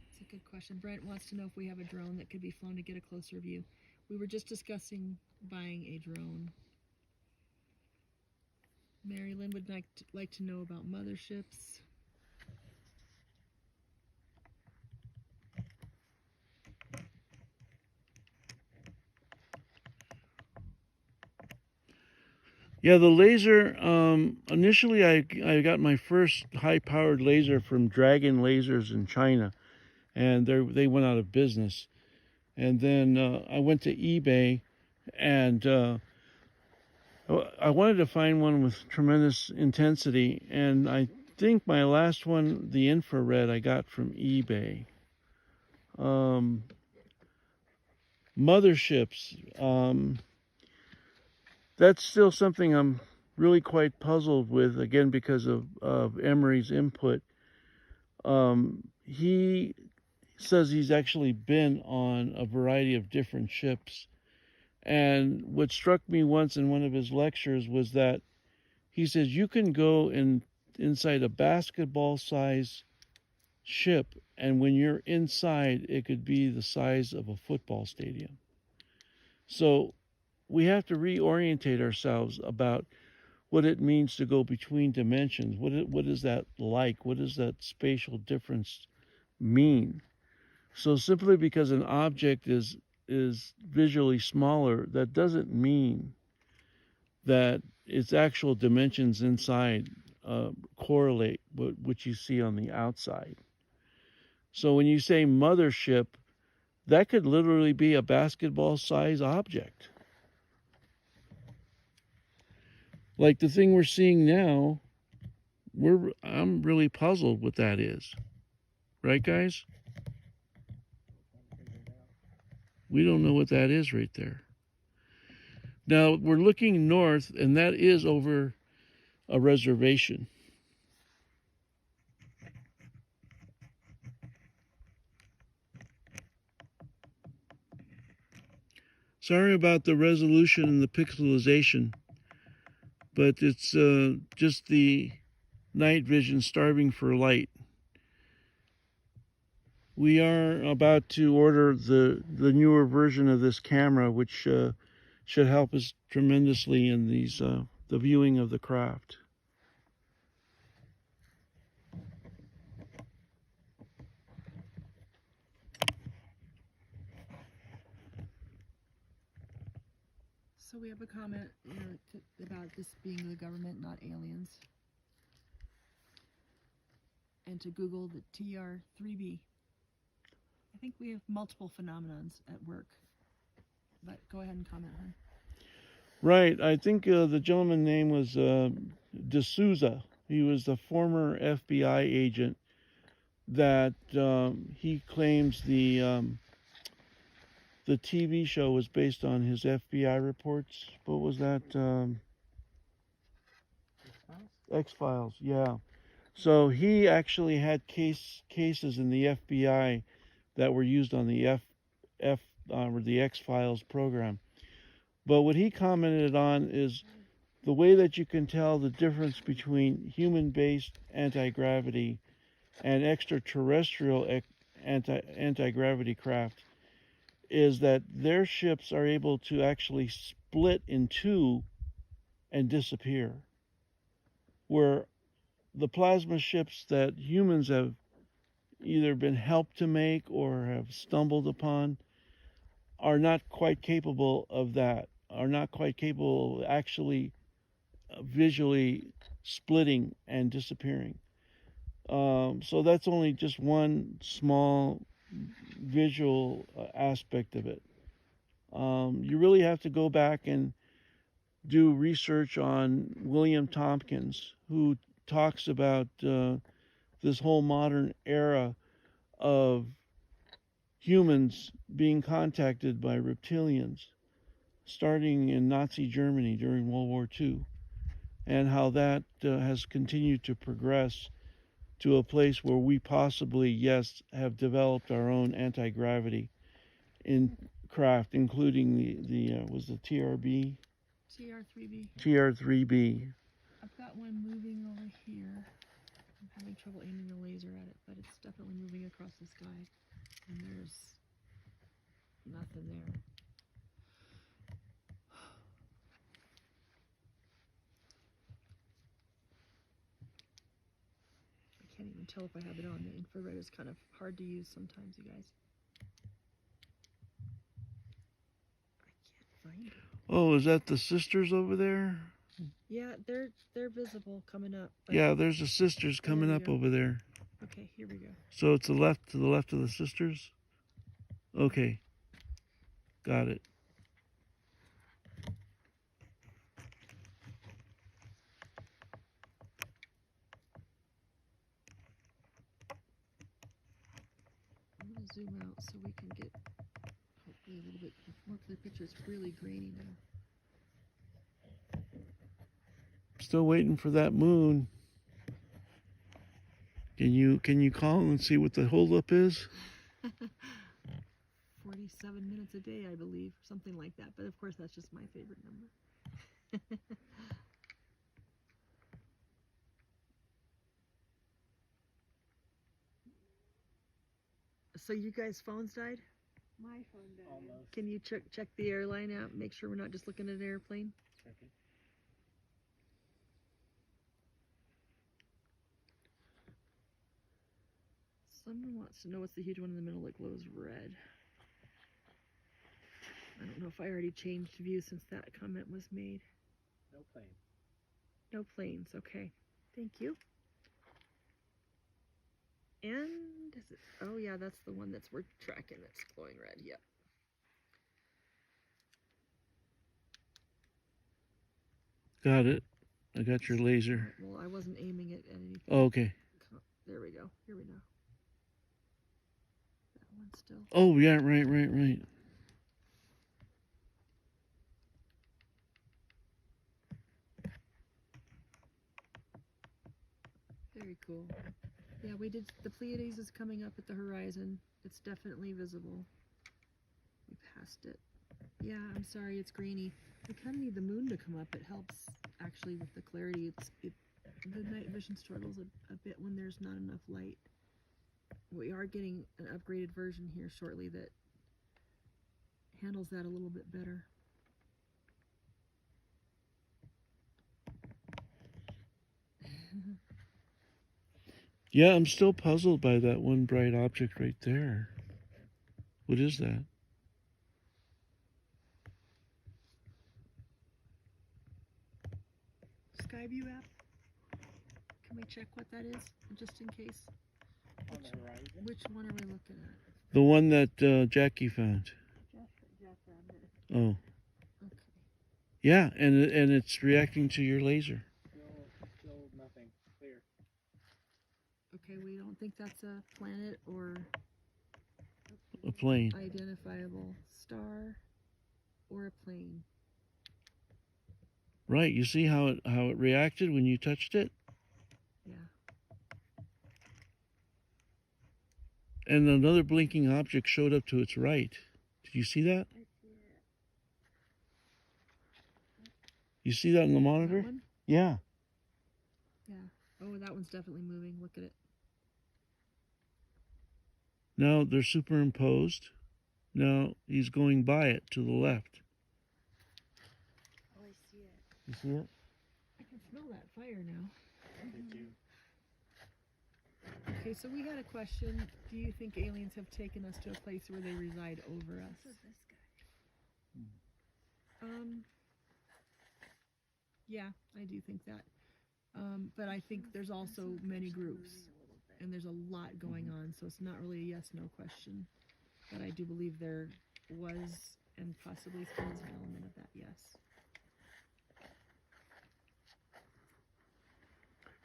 It's a good question. Brent wants to know if we have a drone that could be flown to get a closer view. We were just discussing buying a drone. Mary Lynn would like to know about motherships. Yeah, the laser, initially I got my first high-powered laser from Dragon Lasers in China, and they went out of business. And then I went to eBay, and I wanted to find one with tremendous intensity, and I think my last one, the infrared, I got from eBay. Motherships, that's still something I'm really quite puzzled with, again, because of Emery's input. He says he's actually been on a variety of different ships. And what struck me once in one of his lectures was that he says you can go inside a basketball-sized ship, and when you're inside, it could be the size of a football stadium. So we have to reorientate ourselves about what it means to go between dimensions. What is that like? What does that spatial difference mean? So simply because an object is visually smaller, that doesn't mean that its actual dimensions inside correlate with what you see on the outside. So when you say mothership, that could literally be a basketball-sized object. Like the thing we're seeing now, I'm really puzzled what that is. Right, guys? We don't know what that is right there. Now, we're looking north, and that is over a reservation. Sorry about the resolution and the pixelization, but it's just the night vision starving for light. We are about to order the newer version of this camera, which should help us tremendously in the viewing of the craft. So we have a comment about this being the government, not aliens. And to Google the TR3B. I think we have multiple phenomenons at work. But go ahead and comment, hon. Right. I think the gentleman's name was D'Souza. He was the former FBI agent that he claims the TV show was based on his FBI reports. What was that? X-Files, yeah. So he actually had cases in the FBI that were used on the or the X-Files program. But what he commented on is the way that you can tell the difference between human-based anti-gravity and extraterrestrial anti-gravity craft is that their ships are able to actually split in two and disappear, where the plasma ships that humans have either been helped to make or have stumbled upon are not quite capable of that, are not quite capable of actually visually splitting and disappearing. So that's only just one small visual aspect of it. You really have to go back and do research on William Tompkins, who talks about the this whole modern era of humans being contacted by reptilians, starting in Nazi Germany during World War II, and how that has continued to progress to a place where we possibly, yes, have developed our own anti-gravity in craft, including the was the TRB? TR3B. TR3B. I've got one moving over here. I'm having trouble aiming the laser at it, but it's definitely moving across the sky. And there's nothing there. I can't even tell if I have it on. The infrared is kind of hard to use sometimes, you guys. I can't find it. Oh, is that the sisters over there? Yeah, they're visible coming up. Yeah, there's the sisters coming we up go. over there. Okay, here we go. So it's to the left of the sisters? Okay. Got it. I'm gonna zoom out so we can get hopefully a little bit more clear picture. It's really grainy now. Still waiting for that moon. Can you call and see what the holdup is? 47 minutes a day, I believe, something like that. But of course, that's just my favorite number. So you guys' phones died? My phone died. Almost. Can you check the airline out? Make sure we're not just looking at an airplane. Okay. Someone wants to know what's the huge one in the middle that glows red. I don't know if I already changed view since that comment was made. No plane. No planes, okay. Thank you. And is it, oh yeah, that's the one that's we're tracking that's glowing red, yep. Got it. I got your laser. Well, I wasn't aiming it at anything. Oh, okay. There we go. Here we go. That one still. Oh, yeah, right. Very cool. Yeah, we did. The Pleiades is coming up at the horizon. It's definitely visible. We passed it. Yeah, I'm sorry, it's grainy. We kind of need the moon to come up. It helps actually with the clarity. The night vision struggles a bit when there's not enough light. We are getting an upgraded version here shortly that handles that a little bit better. Yeah, I'm still puzzled by that one bright object right there. What is that? Skyview app. Can we check what that is, just in case? On the horizon. Which one are we looking at? The one that Jackie found. Jeff found it. Oh, Okay. yeah, and it's reacting to your laser. Still nothing. Clear. Okay, we don't think that's a planet or A plane. identifiable star or a plane. Right. You see how it reacted when you touched it, Yeah. and another blinking object showed up to its right. Did you see that? I see it. You see that on the That monitor? one? Yeah. Yeah. Oh, that one's definitely moving. Look at it. Now they're superimposed. Now he's going by it to the left. Oh, I see it. You see it? I can smell that fire now. Did you? Okay, so we had a question. Do you think aliens have taken us to a place where they reside over us? So this guy. Yeah, I do think that. But I think there's also many groups, and there's a lot going on, so it's not really a yes/no question. But I do believe there was, and possibly still is, an element of that, yes.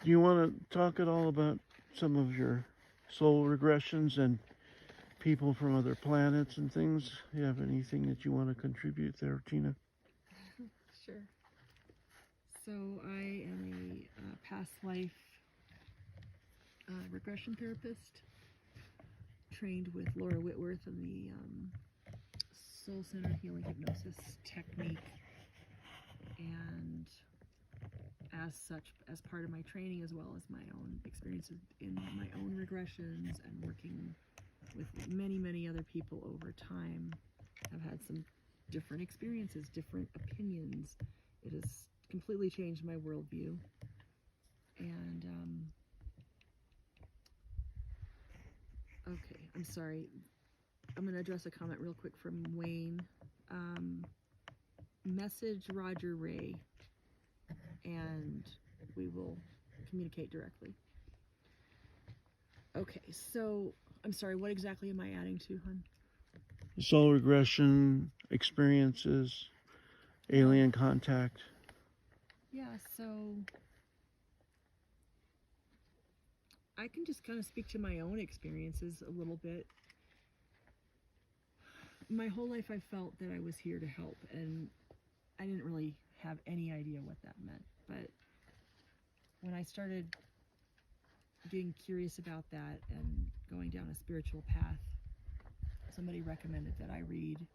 Do you want to talk at all about some of your soul regressions and people from other planets and things. You have anything that you want to contribute there, Tina? Sure. So I am a past life regression therapist, trained with Laura Whitworth in the soul-centered healing hypnosis technique, and as such, as part of my training, as well as my own experiences in my own regressions and working with many other people over time, I've had some different experiences, different opinions. It has completely changed my worldview. And okay, I'm sorry. I'm going to address a comment real quick from Wayne. Message Roger Ray, and we will communicate directly. Okay, so I'm sorry, what exactly am I adding to, hon? Soul regression experiences, alien contact. Yeah, so I can just kind of speak to my own experiences a little bit. My whole life I felt that I was here to help, and I didn't really have any idea what that meant. But when I started getting curious about that and going down a spiritual path, somebody recommended that I read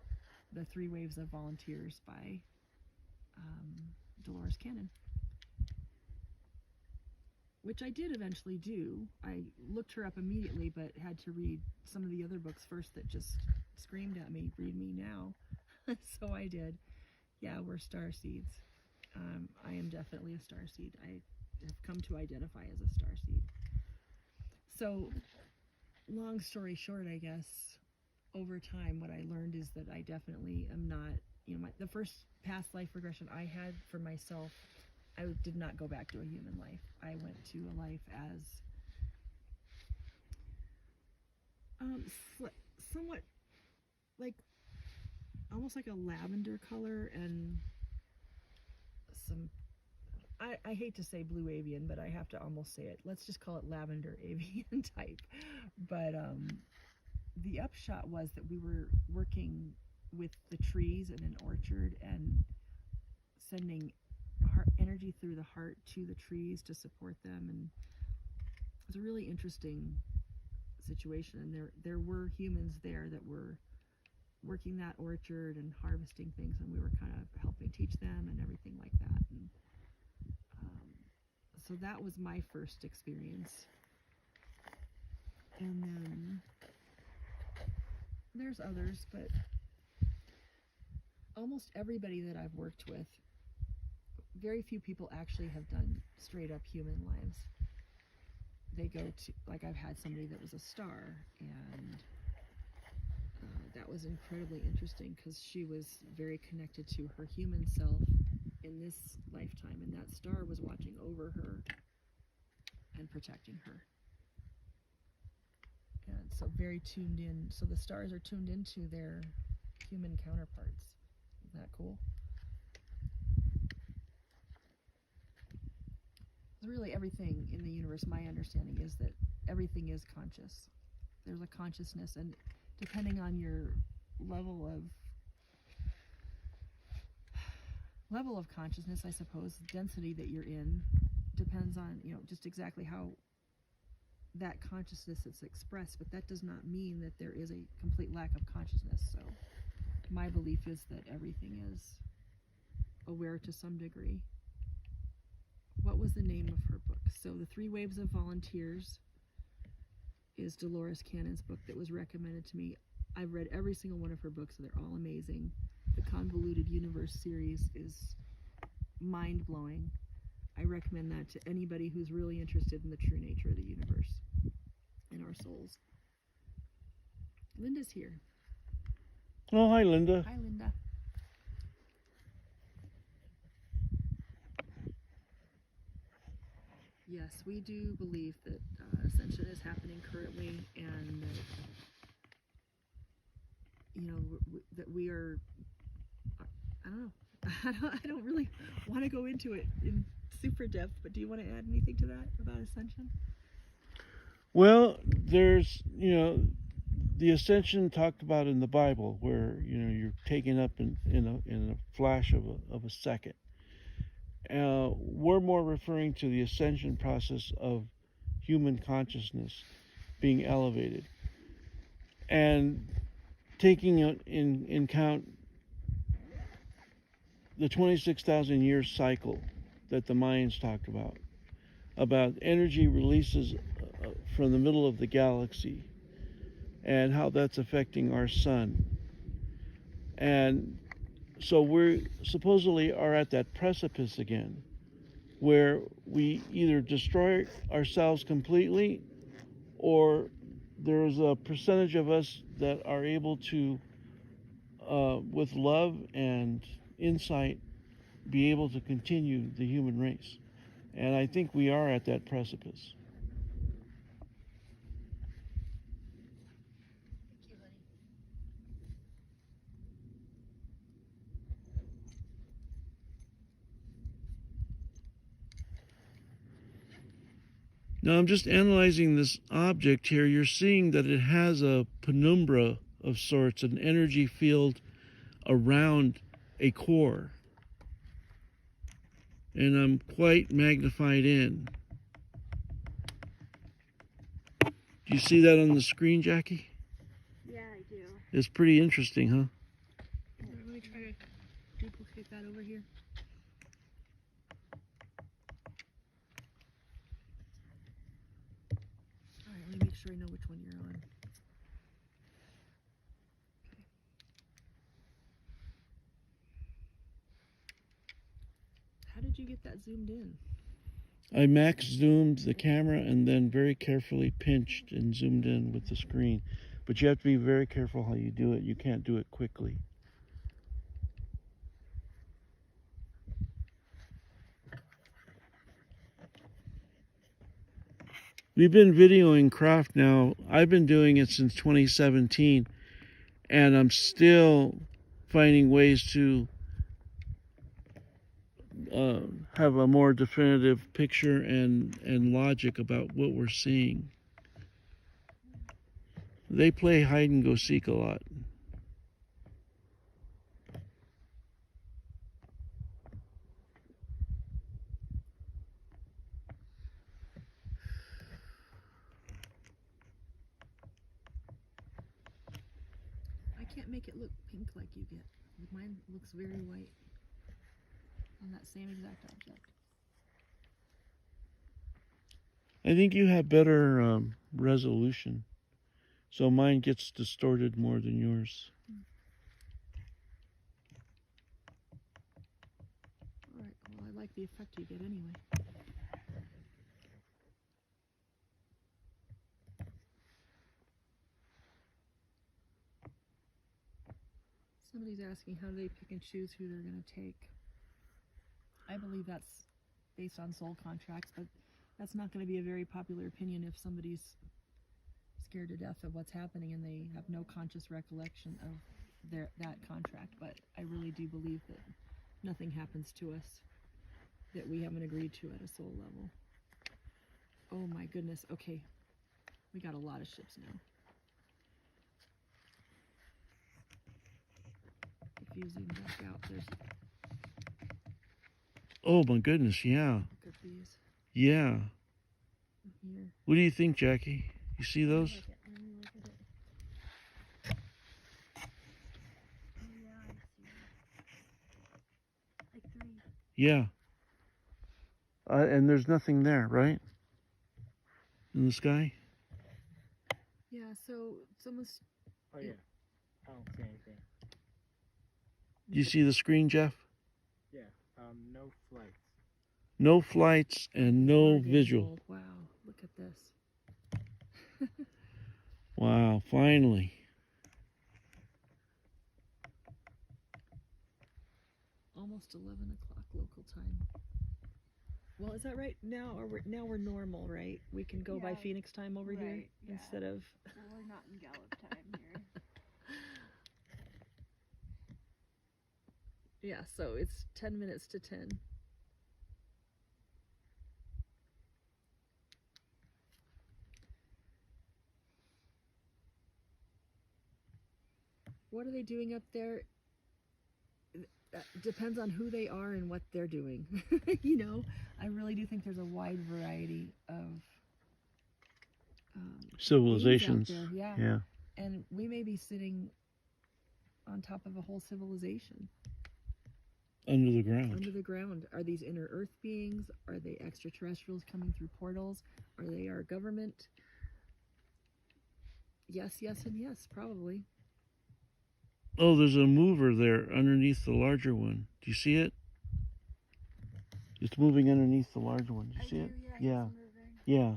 The 3 Waves of Volunteers by Dolores Cannon, which I did eventually do. I looked her up immediately, but had to read some of the other books first that just screamed at me, read me now. So I did. Yeah, we're star seeds. I am definitely a star seed. I have come to identify as a star seed. So, long story short, I guess, over time, what I learned is that I definitely am not, the first past life regression I had for myself, I did not go back to a human life. I went to a life as somewhat like, almost like a lavender color and some, I hate to say blue avian, but I have to almost say it. Let's just call it lavender avian type. But the upshot was that we were working with the trees in an orchard and sending energy through the heart to the trees to support them. And it was a really interesting situation. And there were humans there that were working that orchard and harvesting things, and we were kind of helping teach them and everything like that. And so that was my first experience. And then there's others, but almost everybody that I've worked with, very few people actually have done straight up human lives. They go to, like, I've had somebody that was a star, and that was incredibly interesting because she was very connected to her human self in this lifetime, and that star was watching over her and protecting her. And so very tuned in. So the stars are tuned into their human counterparts. Isn't that cool? Really, everything in the universe, my understanding is that everything is conscious. There's a consciousness, and depending on your level of consciousness, I suppose, density that you're in, depends on, just exactly how that consciousness is expressed. But that does not mean that there is a complete lack of consciousness. So my belief is that everything is aware to some degree. What was the name of her book? So The 3 Waves of Volunteers is Dolores Cannon's book that was recommended to me. I've read every single one of her books, and they're all amazing. The Convoluted Universe series is mind-blowing. I recommend that to anybody who's really interested in the true nature of the universe and our souls. Linda's here. Oh, hi, Linda. Hi, Linda. Yes, we do believe that ascension is happening currently, and that, that we are, I don't know, I don't really want to go into it in super depth, but do you want to add anything to that about ascension? Well, there's, the ascension talked about in the Bible, where you're taken up in a flash of a second. We're more referring to the ascension process of human consciousness being elevated, and taking in count the 26,000 year cycle that the Mayans talked about energy releases from the middle of the galaxy, and how that's affecting our sun. And so we supposedly are at that precipice again, where we either destroy ourselves completely, or there's a percentage of us that are able to, with love and insight, be able to continue the human race. And I think we are at that precipice. Thank you, honey. Now I'm just analyzing this object here. You're seeing that it has a penumbra of sorts, an energy field around a core. And I'm quite magnified in. Do you see that on the screen, Jackie? Yeah, I do. It's pretty interesting, huh? Let me try to duplicate that over here. All right, let me make sure I know which one you're on. Okay. How did you get that zoomed in? I max zoomed the camera and then very carefully pinched and zoomed in with the screen. But you have to be very careful how you do it. You can't do it quickly. We've been videoing craft now. I've been doing it since 2017, and I'm still finding ways to have a more definitive picture and logic about what we're seeing. They play hide and go seek a lot. I can't make it look pink like you get. Mine looks very white on that same exact object. I think you have better resolution, so mine gets distorted more than yours. All right, well, I like the effect you get anyway. Somebody's asking how do they pick and choose who they're going to take. I believe that's based on soul contracts, but that's not going to be a very popular opinion if somebody's scared to death of what's happening and they have no conscious recollection of that contract. But I really do believe that nothing happens to us that we haven't agreed to at a soul level. Oh my goodness, okay. We got a lot of ships now. If you zoom back out, there's Oh my goodness, yeah. look at these Yeah. here. What do you think, Jackie? You see those? Let me look at it. Oh yeah, I see. Like 3. Yeah. And there's nothing there, right? In the sky? Yeah, so it's almost Oh yeah, I don't see anything. Do you see the screen, Jeff? Yeah, no flights. No flights and no target. visual. Wow, look at this. Wow, finally. Almost 11 o'clock local time. Well, is that right? Now we're normal, right? We can go by Yeah, Phoenix time over here right, yeah. instead of. Well, we're not in Gallup time here. Yeah, so it's 10 minutes to 10. What are they doing up there? That depends on who they are and what they're doing. You know, I really do think there's a wide variety of Civilizations. beings out there. Yeah. And we may be sitting on top of a whole civilization. Under the ground. Under the ground. Are these inner earth beings? Are they extraterrestrials coming through portals? Are they our government? Yes, yes, and yes, probably. Oh, there's a mover there underneath the larger one. Do you see it? It's moving underneath the larger one. Do you see it? Yeah. Yeah.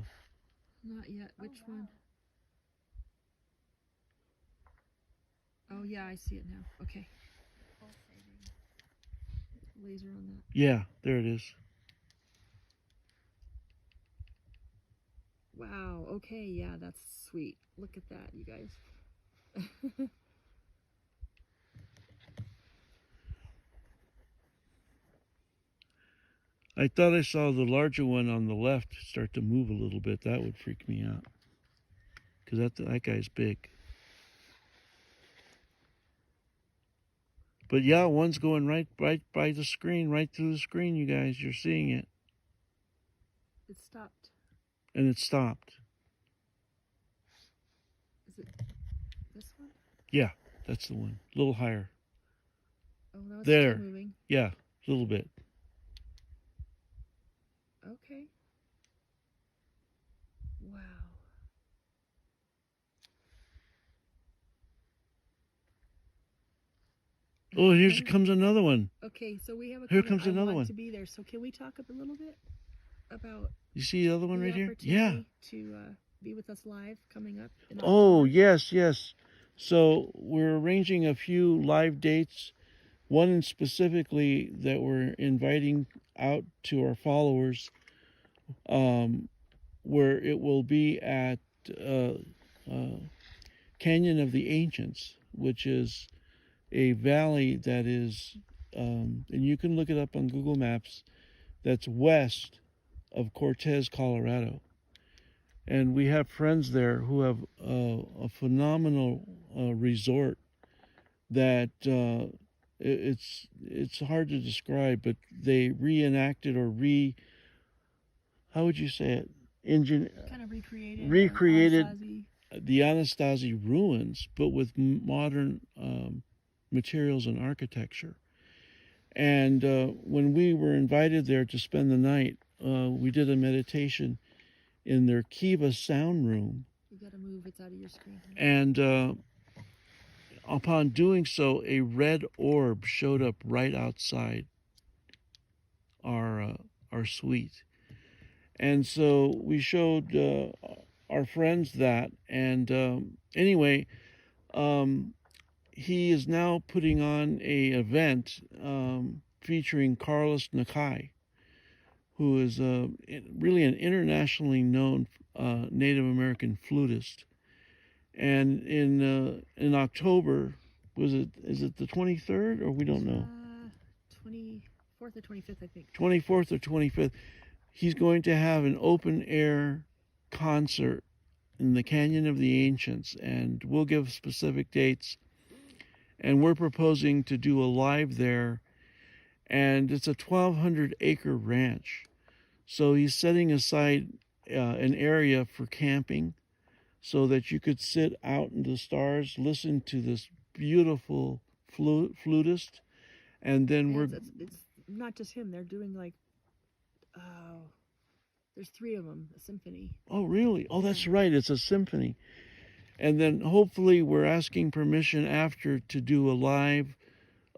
Not yet. Which one? Oh, yeah, I see it now. Okay. Laser on that. Yeah, there it is. Wow. Okay. Yeah, that's sweet. Look at that, you guys. I thought I saw the larger one on the left start to move a little bit. That would freak me out. Because that guy's big. But yeah, one's going right by the screen, right through the screen, you guys. You're seeing it. It stopped. And it stopped. Is it this one? Yeah, that's the one. A little higher. Oh, no, it's There. still moving. Yeah, a little bit. Okay. Wow. Oh, here comes another one. Okay, so we have a Here comment, comes another I want one. to be there. So can we talk a little bit about You see the other one the right here? opportunity Yeah. to be with us live coming up? In Oh, October? yes, yes. So we're arranging a few live dates. One specifically that we're inviting out to our followers, where it will be at Canyon of the Ancients, which is a valley that is, and you can look it up on Google Maps, that's west of Cortez, Colorado. And we have friends there who have a phenomenal resort that it's hard to describe, but they reenacted or how would you say it? Kind of recreated. Recreated the Anastasi ruins, but with modern materials and architecture. And when we were invited there to spend the night, we did a meditation in their Kiva sound room. You gotta move, it's out of your screen. And upon doing so, a red orb showed up right outside our suite. And so we showed our friends that. And anyway, he is now putting on a event featuring Carlos Nakai, who is really an internationally known Native American flutist. And in October, is it the 23rd, or we don't know? 24th or 25th, I think. 24th or 25th. He's going to have an open air concert in the Canyon of the Ancients, and we'll give specific dates. And we're proposing to do a live there, and it's a 1,200 acre ranch. So he's setting aside an area for camping so that you could sit out in the stars, listen to this beautiful flutist, and then It's not just him. They're doing there's 3 of them, a symphony. Oh, really? Oh, that's right. It's a symphony. And then hopefully we're asking permission after to do a live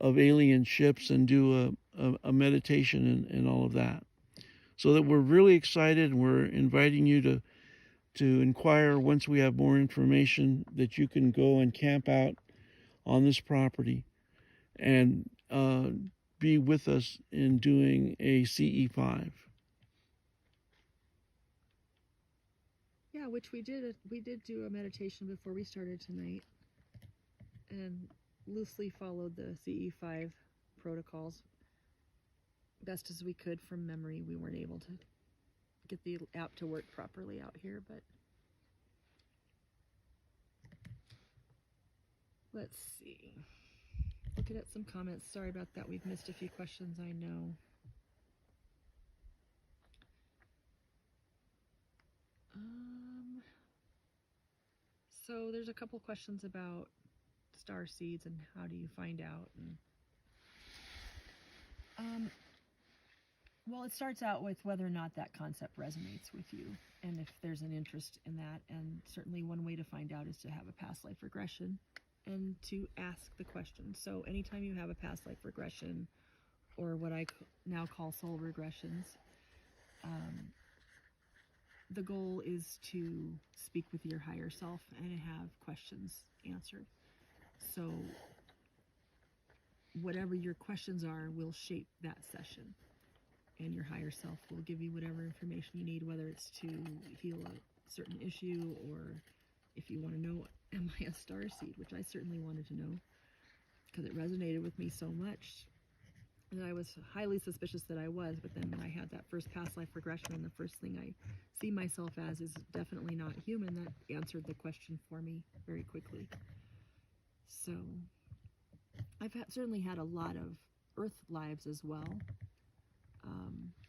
of alien ships and do a meditation and all of that. So that we're really excited, and we're inviting you to inquire once we have more information that you can go and camp out on this property and be with us in doing a CE5. Yeah, which we did. We did do a meditation before we started tonight, and loosely followed the CE5 protocols best as we could from memory. We weren't able to get the app to work properly out here, but Let's see. Looking at some comments. Sorry about that. We've missed a few questions, I know. So there's a couple questions about star seeds and how do you find out. And, well, it starts out with whether or not that concept resonates with you and if there's an interest in that. And certainly one way to find out is to have a past life regression and to ask the question. So anytime you have a past life regression or what I now call soul regressions, the goal is to speak with your higher self and have questions answered. So whatever your questions are will shape that session. And your higher self will give you whatever information you need, whether it's to heal a certain issue or if you want to know, am I a star seed? Which I certainly wanted to know because it resonated with me so much that I was highly suspicious that I was. But then when I had that first past life regression, and the first thing I see myself as is definitely not human, that answered the question for me very quickly. So I've certainly had a lot of Earth lives as well.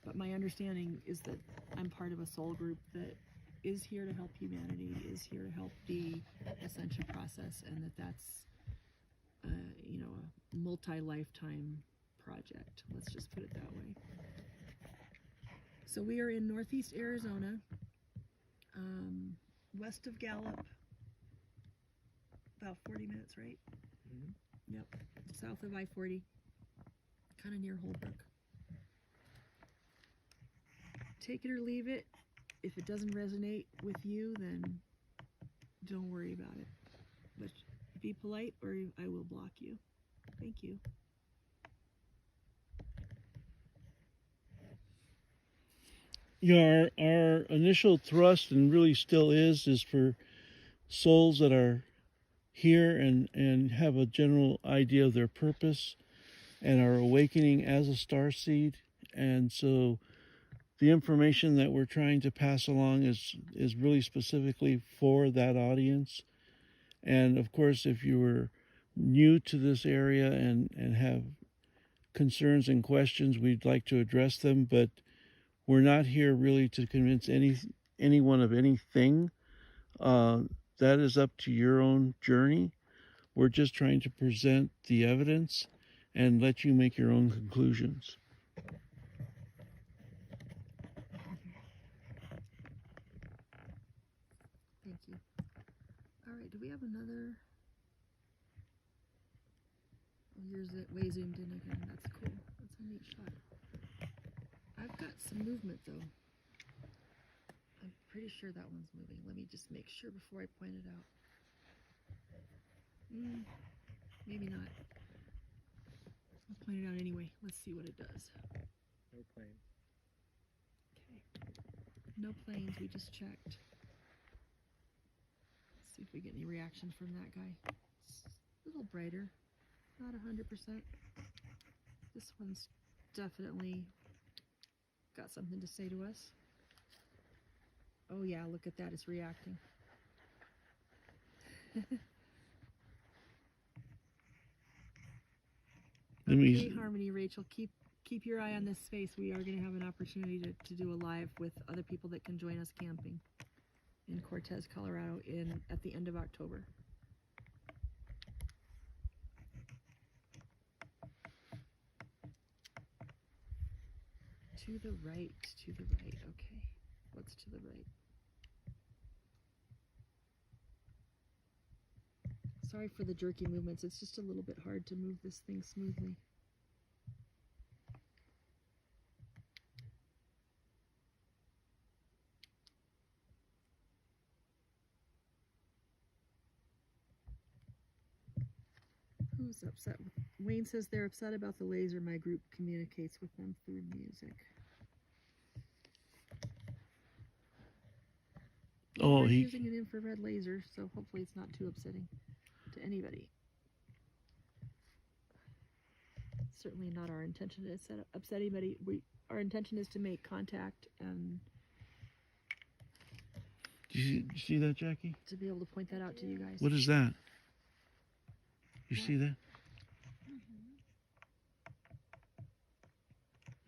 But my understanding is that I'm part of a soul group that is here to help humanity, is here to help the ascension process, and that's, a multi-lifetime project. Let's just put it that way. So we are in Northeast Arizona, west of Gallup, about 40 minutes, right? Mm-hmm. Yep, south of I-40, kind of near Holbrook. Take it or leave it. If it doesn't resonate with you, then don't worry about it. But be polite or I will block you. Thank you. Yeah, our initial thrust, and really still is for souls that are here and have a general idea of their purpose and are awakening as a star seed. And so the information that we're trying to pass along is really specifically for that audience. And of course, if you were new to this area and have concerns and questions, we'd like to address them, but we're not here really to convince anyone of anything. That is up to your own journey. We're just trying to present the evidence and let you make your own conclusions. Thank you. All right, do we have another? Oh, yours way zoomed in again. That's cool. That's a neat shot. I've got some movement though. I'm pretty sure that one's moving. Let me just make sure before I point it out. Maybe not. I'll point it out anyway. Let's see what it does. No planes. Okay. No planes. We just checked. Let's see if we get any reaction from that guy. It's a little brighter. Not 100%. This one's definitely got something to say to us. Oh yeah, look at that. It's reacting. Okay, Harmony, Rachel, keep your eye on this space. We are going to have an opportunity to do a live with other people that can join us camping in Cortez, Colorado at the end of October. To the right, okay. What's to the right? Sorry for the jerky movements. It's just a little bit hard to move this thing smoothly. Who's upset? Wayne says they're upset about the laser. My group communicates with them through music. Oh, We're using an infrared laser, so hopefully it's not too upsetting to anybody. Certainly not our intention to upset anybody. Our intention is to make contact and Do you see that, Jackie? to be able to point that out to you guys. What is that? You What? see that? Mm-hmm.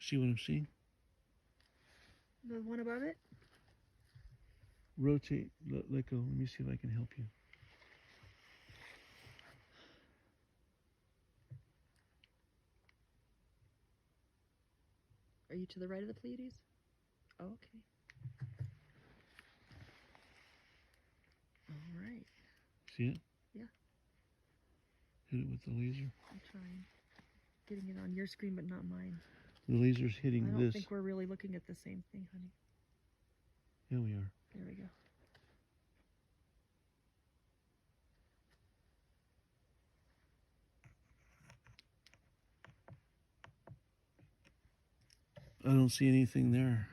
See what I'm seeing? The one above it? Rotate. Let go. Let me see if I can help you. Are you to the right of the Pleiades? Oh, okay. All right. See it? Yeah. Hit it with the laser. I'm trying. Getting it on your screen, but not mine. The laser's hitting I don't this. think we're really looking at the same thing, honey. Here we are. There we go. I don't see anything there.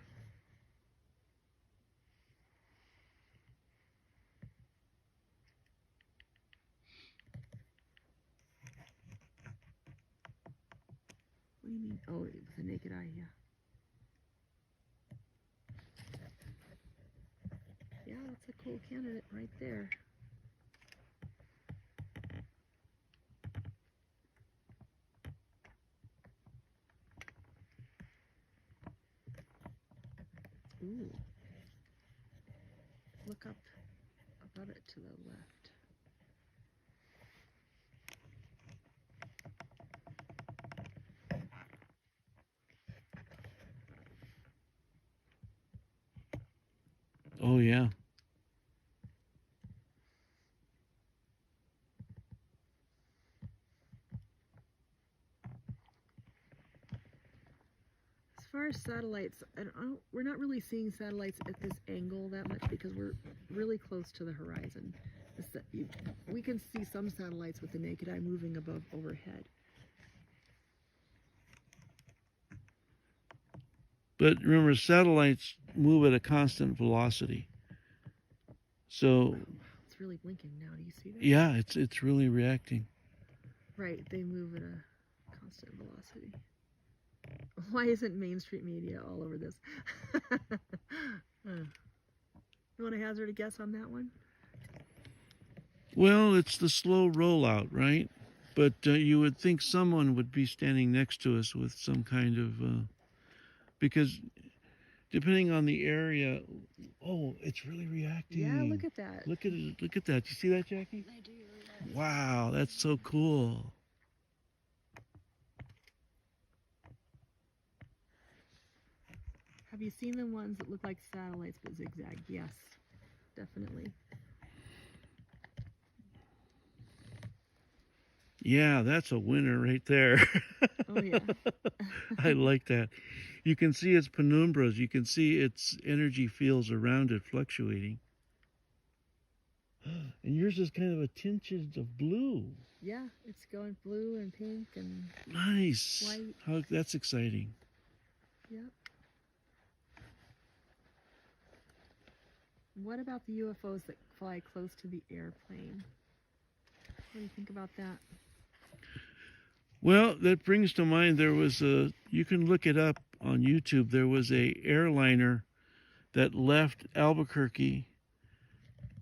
What do you mean? Oh, it's the naked eye, yeah. Yeah, that's a cool candidate right there. Ooh. Look up above it to the left. Oh, yeah. As far as satellites, we're not really seeing satellites at this angle that much because we're really close to the horizon. We can see some satellites with the naked eye moving above overhead. But remember, satellites move at a constant velocity. So, It's really blinking now. Do you see that? yeah, it's really reacting. Right, they move at a constant velocity. Why isn't mainstream media all over this? You want to hazard a guess on that one? Well, it's the slow rollout, right? But you would think someone would be standing next to us with some kind of, because depending on the area, oh, it's really reacting. Yeah, look at that. Look at it. Look at that. You see that, Jackie? I do. Yeah. Wow, that's so cool. Have you seen the ones that look like satellites but zigzag? Yes, definitely. Yeah, that's a winner right there. Oh, yeah. I like that. You can see its penumbras. You can see its energy fields around it fluctuating. And yours is kind of a tinge of blue. Yeah, it's going blue and pink and Nice. white. How, that's exciting. Yep. What about the UFOs that fly close to the airplane? What do you think about that? Well, that brings to mind there was you can look it up on YouTube. There was a airliner that left Albuquerque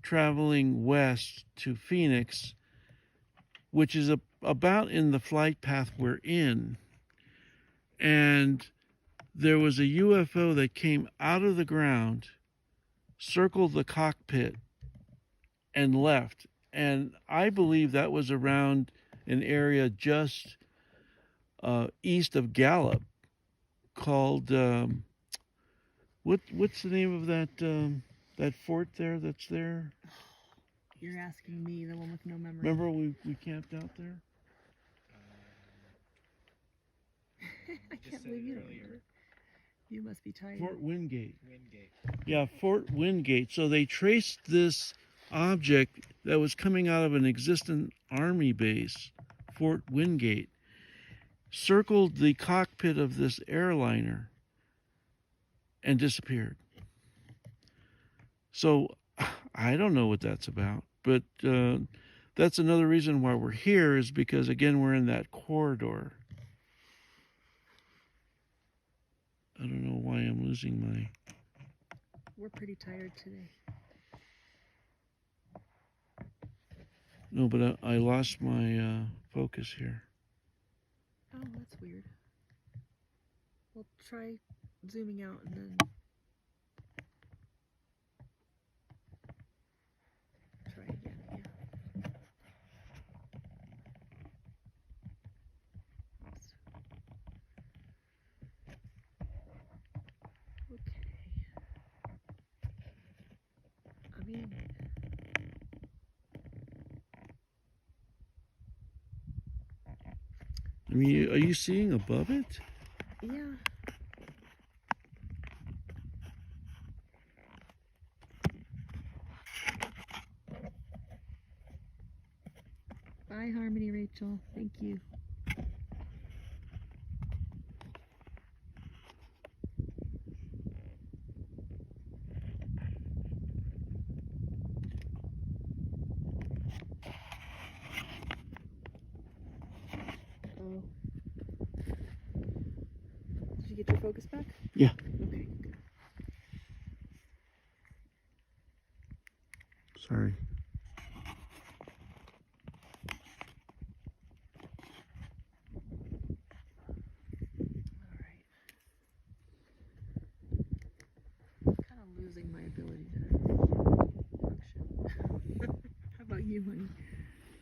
traveling west to Phoenix, which is about in the flight path we're in. And there was a UFO that came out of the ground, circled the cockpit, and left. And I believe that was around an area just east of Gallup called what's the name of that fort there that's there? You're asking me, the one with no memory. Remember we camped out there? I Just can't said believe it you don't earlier. remember. You must be tired. Fort Wingate. Wingate. Yeah, Fort Wingate. So they traced this object that was coming out of an existing army base, Fort Wingate, circled the cockpit of this airliner, and disappeared. So I don't know what that's about, but that's another reason why we're here is because, again, we're in that corridor. I don't know why I'm losing my... We're pretty tired today. No, but I lost my focus here. Oh, that's weird. We'll try zooming out and then try again. Yeah. Oops. Okay. I mean, Are you seeing above it? yeah. Bye, Harmony, Rachel. Thank you. Oh. Did you get your focus back? Yeah. Okay. Sorry. All right. Kind of losing my ability to function. How about you, honey?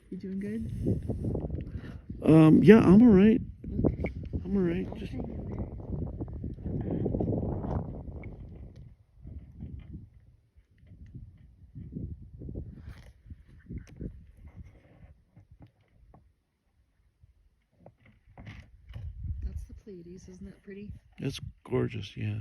You doing good? Yeah, I'm all right. Okay. I'm all right. I'll Just hang in there. That's the Pleiades, isn't that pretty? It's gorgeous, yeah.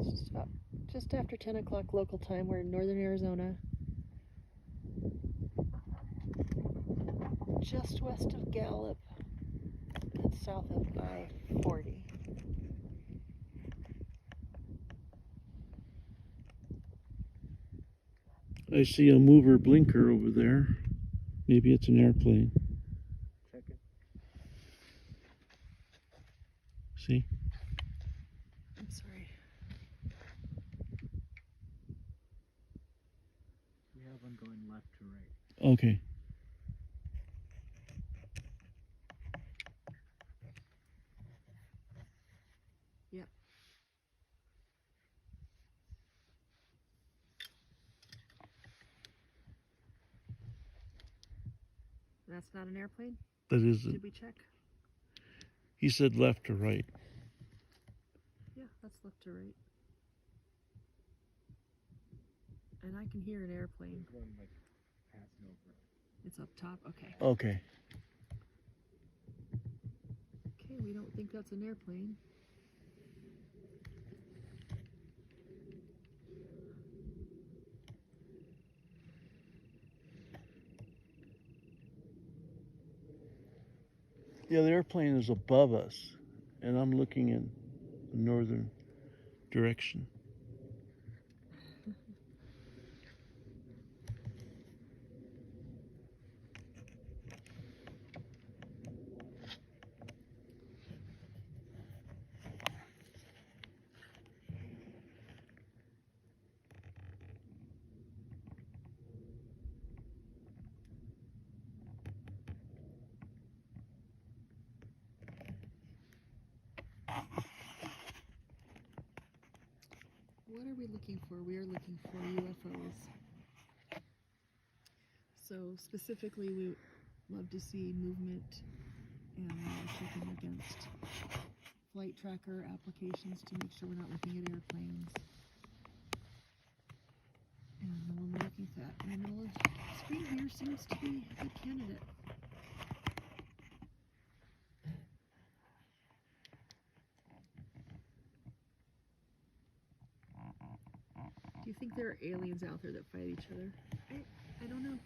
It's just after 10 o'clock local time. We're in northern Arizona. Just west of Gallup and south of I-40. I see a mover blinker over there. Maybe it's an airplane. Check it. See? I'm sorry. We have one going left to right. Okay. Yep. That's not an airplane? That isn't. Did we check? He said left to right. Yeah, that's left to right. And I can hear an airplane. There's one like passing over. It's up top. Okay. Okay. Okay, we don't think that's an airplane. Yeah, the airplane is above us, and I'm looking in the northern direction. What are we looking for? We are looking for UFOs. So specifically, we love to see movement, and we're checking against flight tracker applications to make sure we're not looking at airplanes. And the one we're looking at in the middle of the screen here seems to be a good candidate. Do you think there are aliens out there that fight each other? I don't know.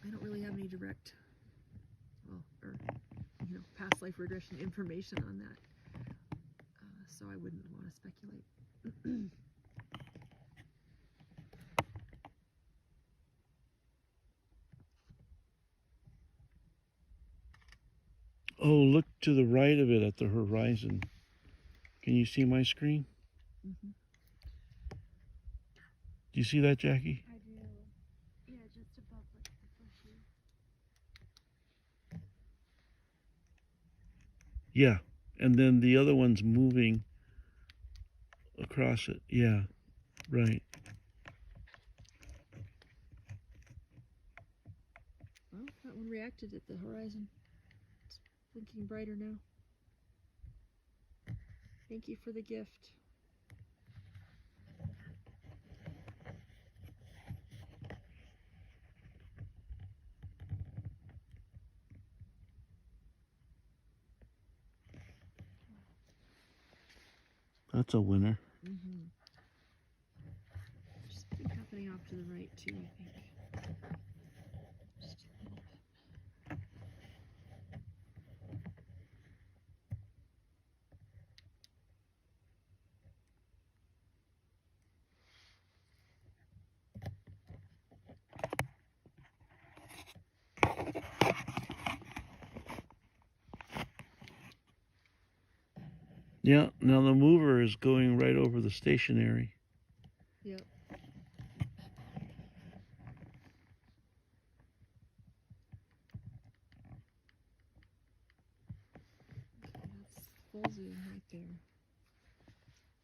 I don't really have any direct, past life regression information on that. So I wouldn't want to speculate. Oh, look to the right of it at the horizon. Can you see my screen? Mm-hmm. Do you see that, Jackie? I do. Yeah, just above like the bushes. Yeah. And then the other one's moving across it. Yeah, right. Well, that one reacted at the horizon. It's blinking brighter now. Thank you for the gift. That's a winner. Mm-hmm. There's something happening off to the right too, I think. Just a little bit. Yeah, now the mover is going right over the stationary. Yep. That's full zoom right there.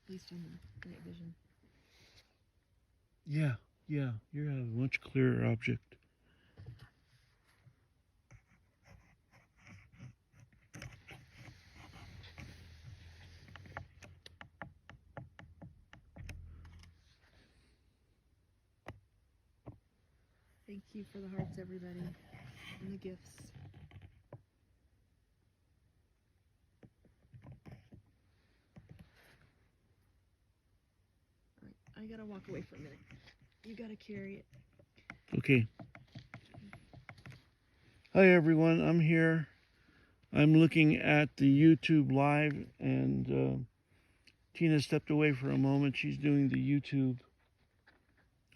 At least on the night vision. Yeah, you have a much clearer object. Thank you for the hearts, everybody, and the gifts. All right, I gotta walk away for a minute. You gotta carry it. Okay. Hi everyone, I'm here. I'm looking at the YouTube live, and Tina stepped away for a moment. She's doing the YouTube.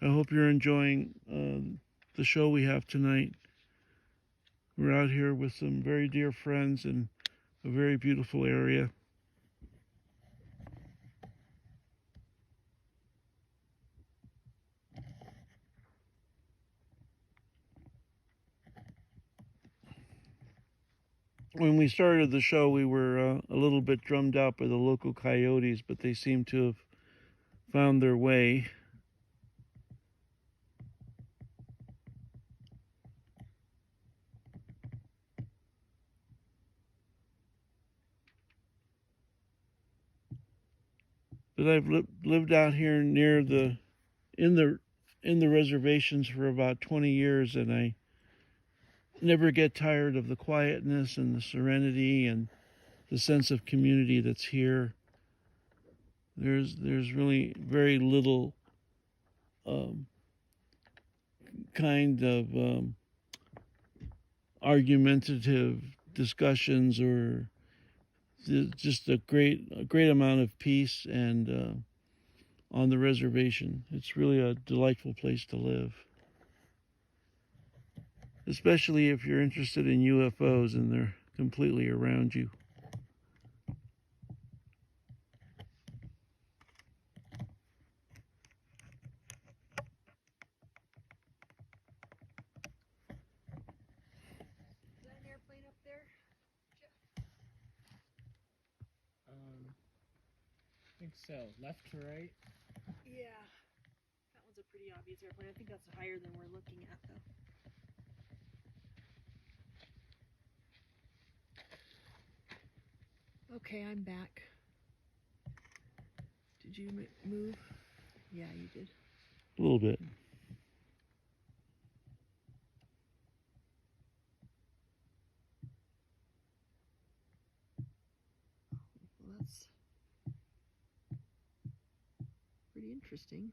I hope you're enjoying the show we have tonight. We're out here with some very dear friends in a very beautiful area. When we started the show, we were a little bit drummed out by the local coyotes, but they seem to have found their way. But I've lived out here near in the reservations for about 20 years, and I never get tired of the quietness and the serenity and the sense of community that's here. There's really very little kind of argumentative discussions, or just a great amount of peace and on the reservation. It's really a delightful place to live, especially if you're interested in UFOs and they're completely around you. Is that an airplane up there? I think so. Left to right. Yeah. That one's a pretty obvious airplane. I think that's higher than we're looking at, though. Okay, I'm back. Did you move? Yeah, you did. A little bit. Well, that's pretty interesting.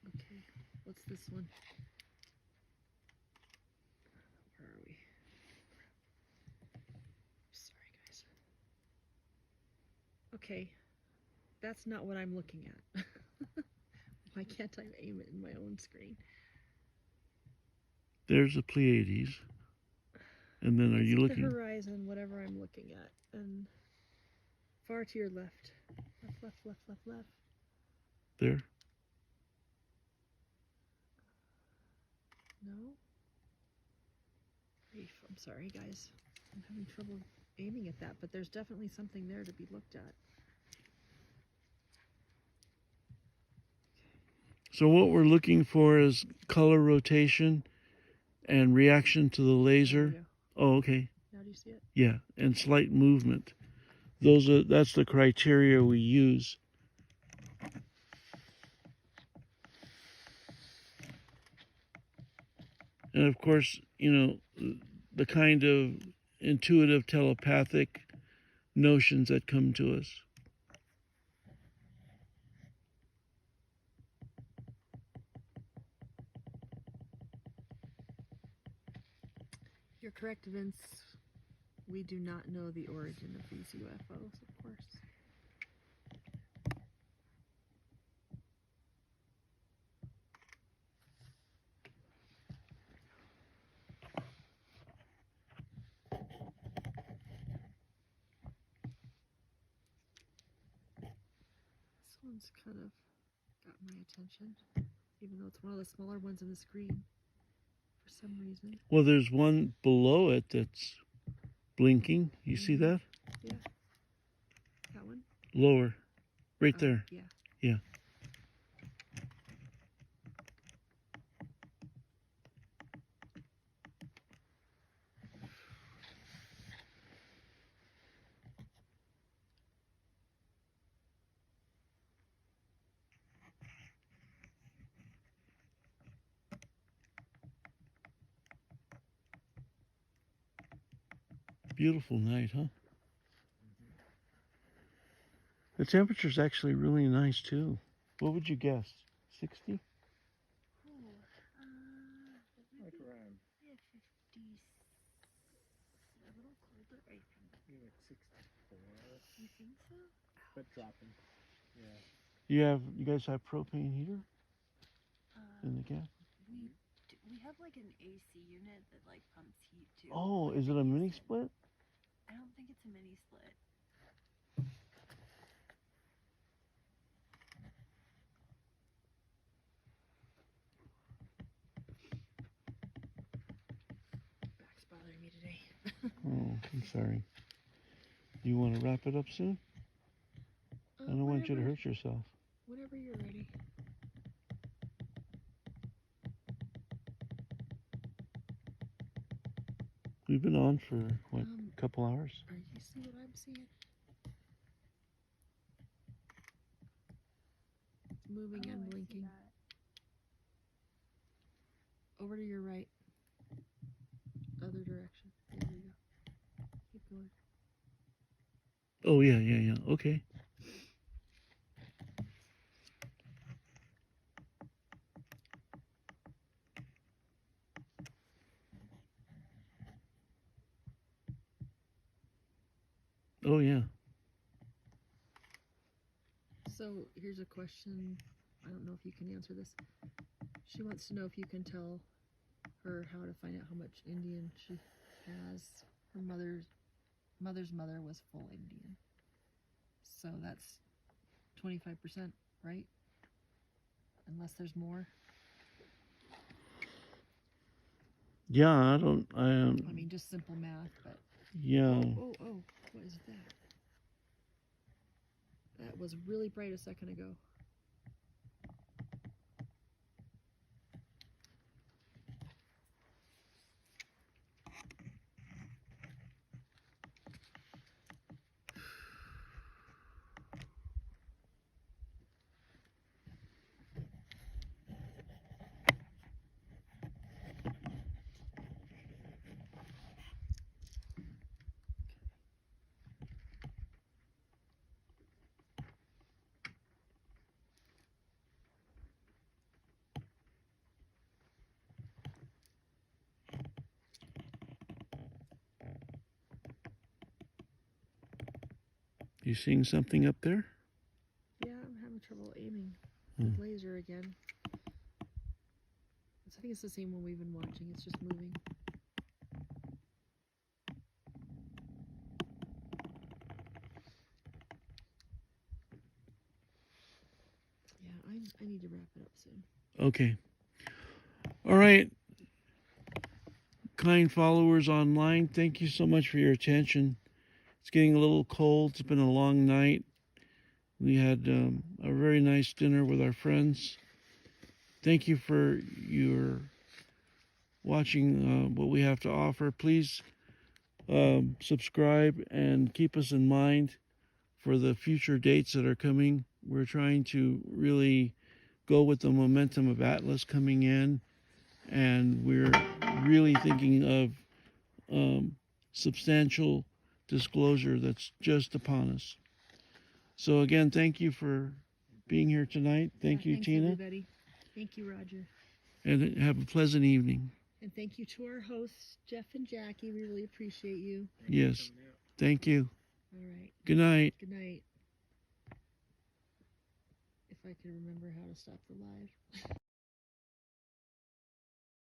Okay, what's this one? Where are we? Sorry, guys. Okay, that's not what I'm looking at. Why can't I aim it in my own screen? There's the Pleiades. And then are It's you the looking? horizon, whatever I'm looking at, and far to your left. Left. There? No? Grief. I'm sorry, guys. I'm having trouble aiming at that, but there's definitely something there to be looked at. So what we're looking for is color rotation and reaction to the There laser. we go. Oh, okay. Now do you see it? Yeah, and slight movement. That's the criteria we use. And of course, you know, the kind of intuitive telepathic notions that come to us. You're correct, Vince. We do not know the origin of these UFOs, of course. This one's kind of got my attention, even though it's one of the smaller ones on the screen for some reason. Well, there's one below it that's blinking. You see that? Yeah. That one? Lower. Right Oh, there. Yeah. Yeah. Beautiful night, huh? The temperature's actually really nice too. What would you guess? 60? Like around Yeah, 50. A little colder, I think. maybe like 64, You think so? but dropping. Yeah. You guys have propane heater in the gas? We have like an AC unit that like pumps heat too. Oh, like is it a mini split? I don't think it's a mini split. Back's bothering me today. Oh, I'm sorry. Do you want to wrap it up soon? I don't want you to hurt yourself. Whenever you're ready. We've been on for, what, Um, a couple hours? Are you see what I'm seeing? It's moving Oh, I and see blinking. that. Over to your right. Other direction. There you go. Keep going. Oh, yeah. Okay. Oh, yeah. So here's a question. I don't know if you can answer this. She wants to know if you can tell her how to find out how much Indian she has. Her mother's mother was full Indian. So that's 25%, right? Unless there's more. Yeah, I I mean, just simple math, but. yeah. Oh, what is that? That was really bright a second ago. You seeing something up there? Yeah, I'm having trouble aiming Hmm. with laser again. it's the same one we've been watching. It's just moving. Yeah, I need to wrap it up soon. Okay. All right. Kind followers online, thank you so much for your attention. It's getting a little cold. It's been a long night. We had a very nice dinner with our friends. Thank you for your watching what we have to offer. Please subscribe and keep us in mind for the future dates that are coming. We're trying to really go with the momentum of Atlas coming in, and we're really thinking of substantial disclosure that's just upon us. So again, thank you for being here tonight. Thank you, thanks, Tina. everybody. Thank you, Roger. And have a pleasant evening. And thank you to our hosts, Jeff and Jackie. We really appreciate you. Yes. Thank you. All right. Good night. Good night. If I can remember how to stop the live.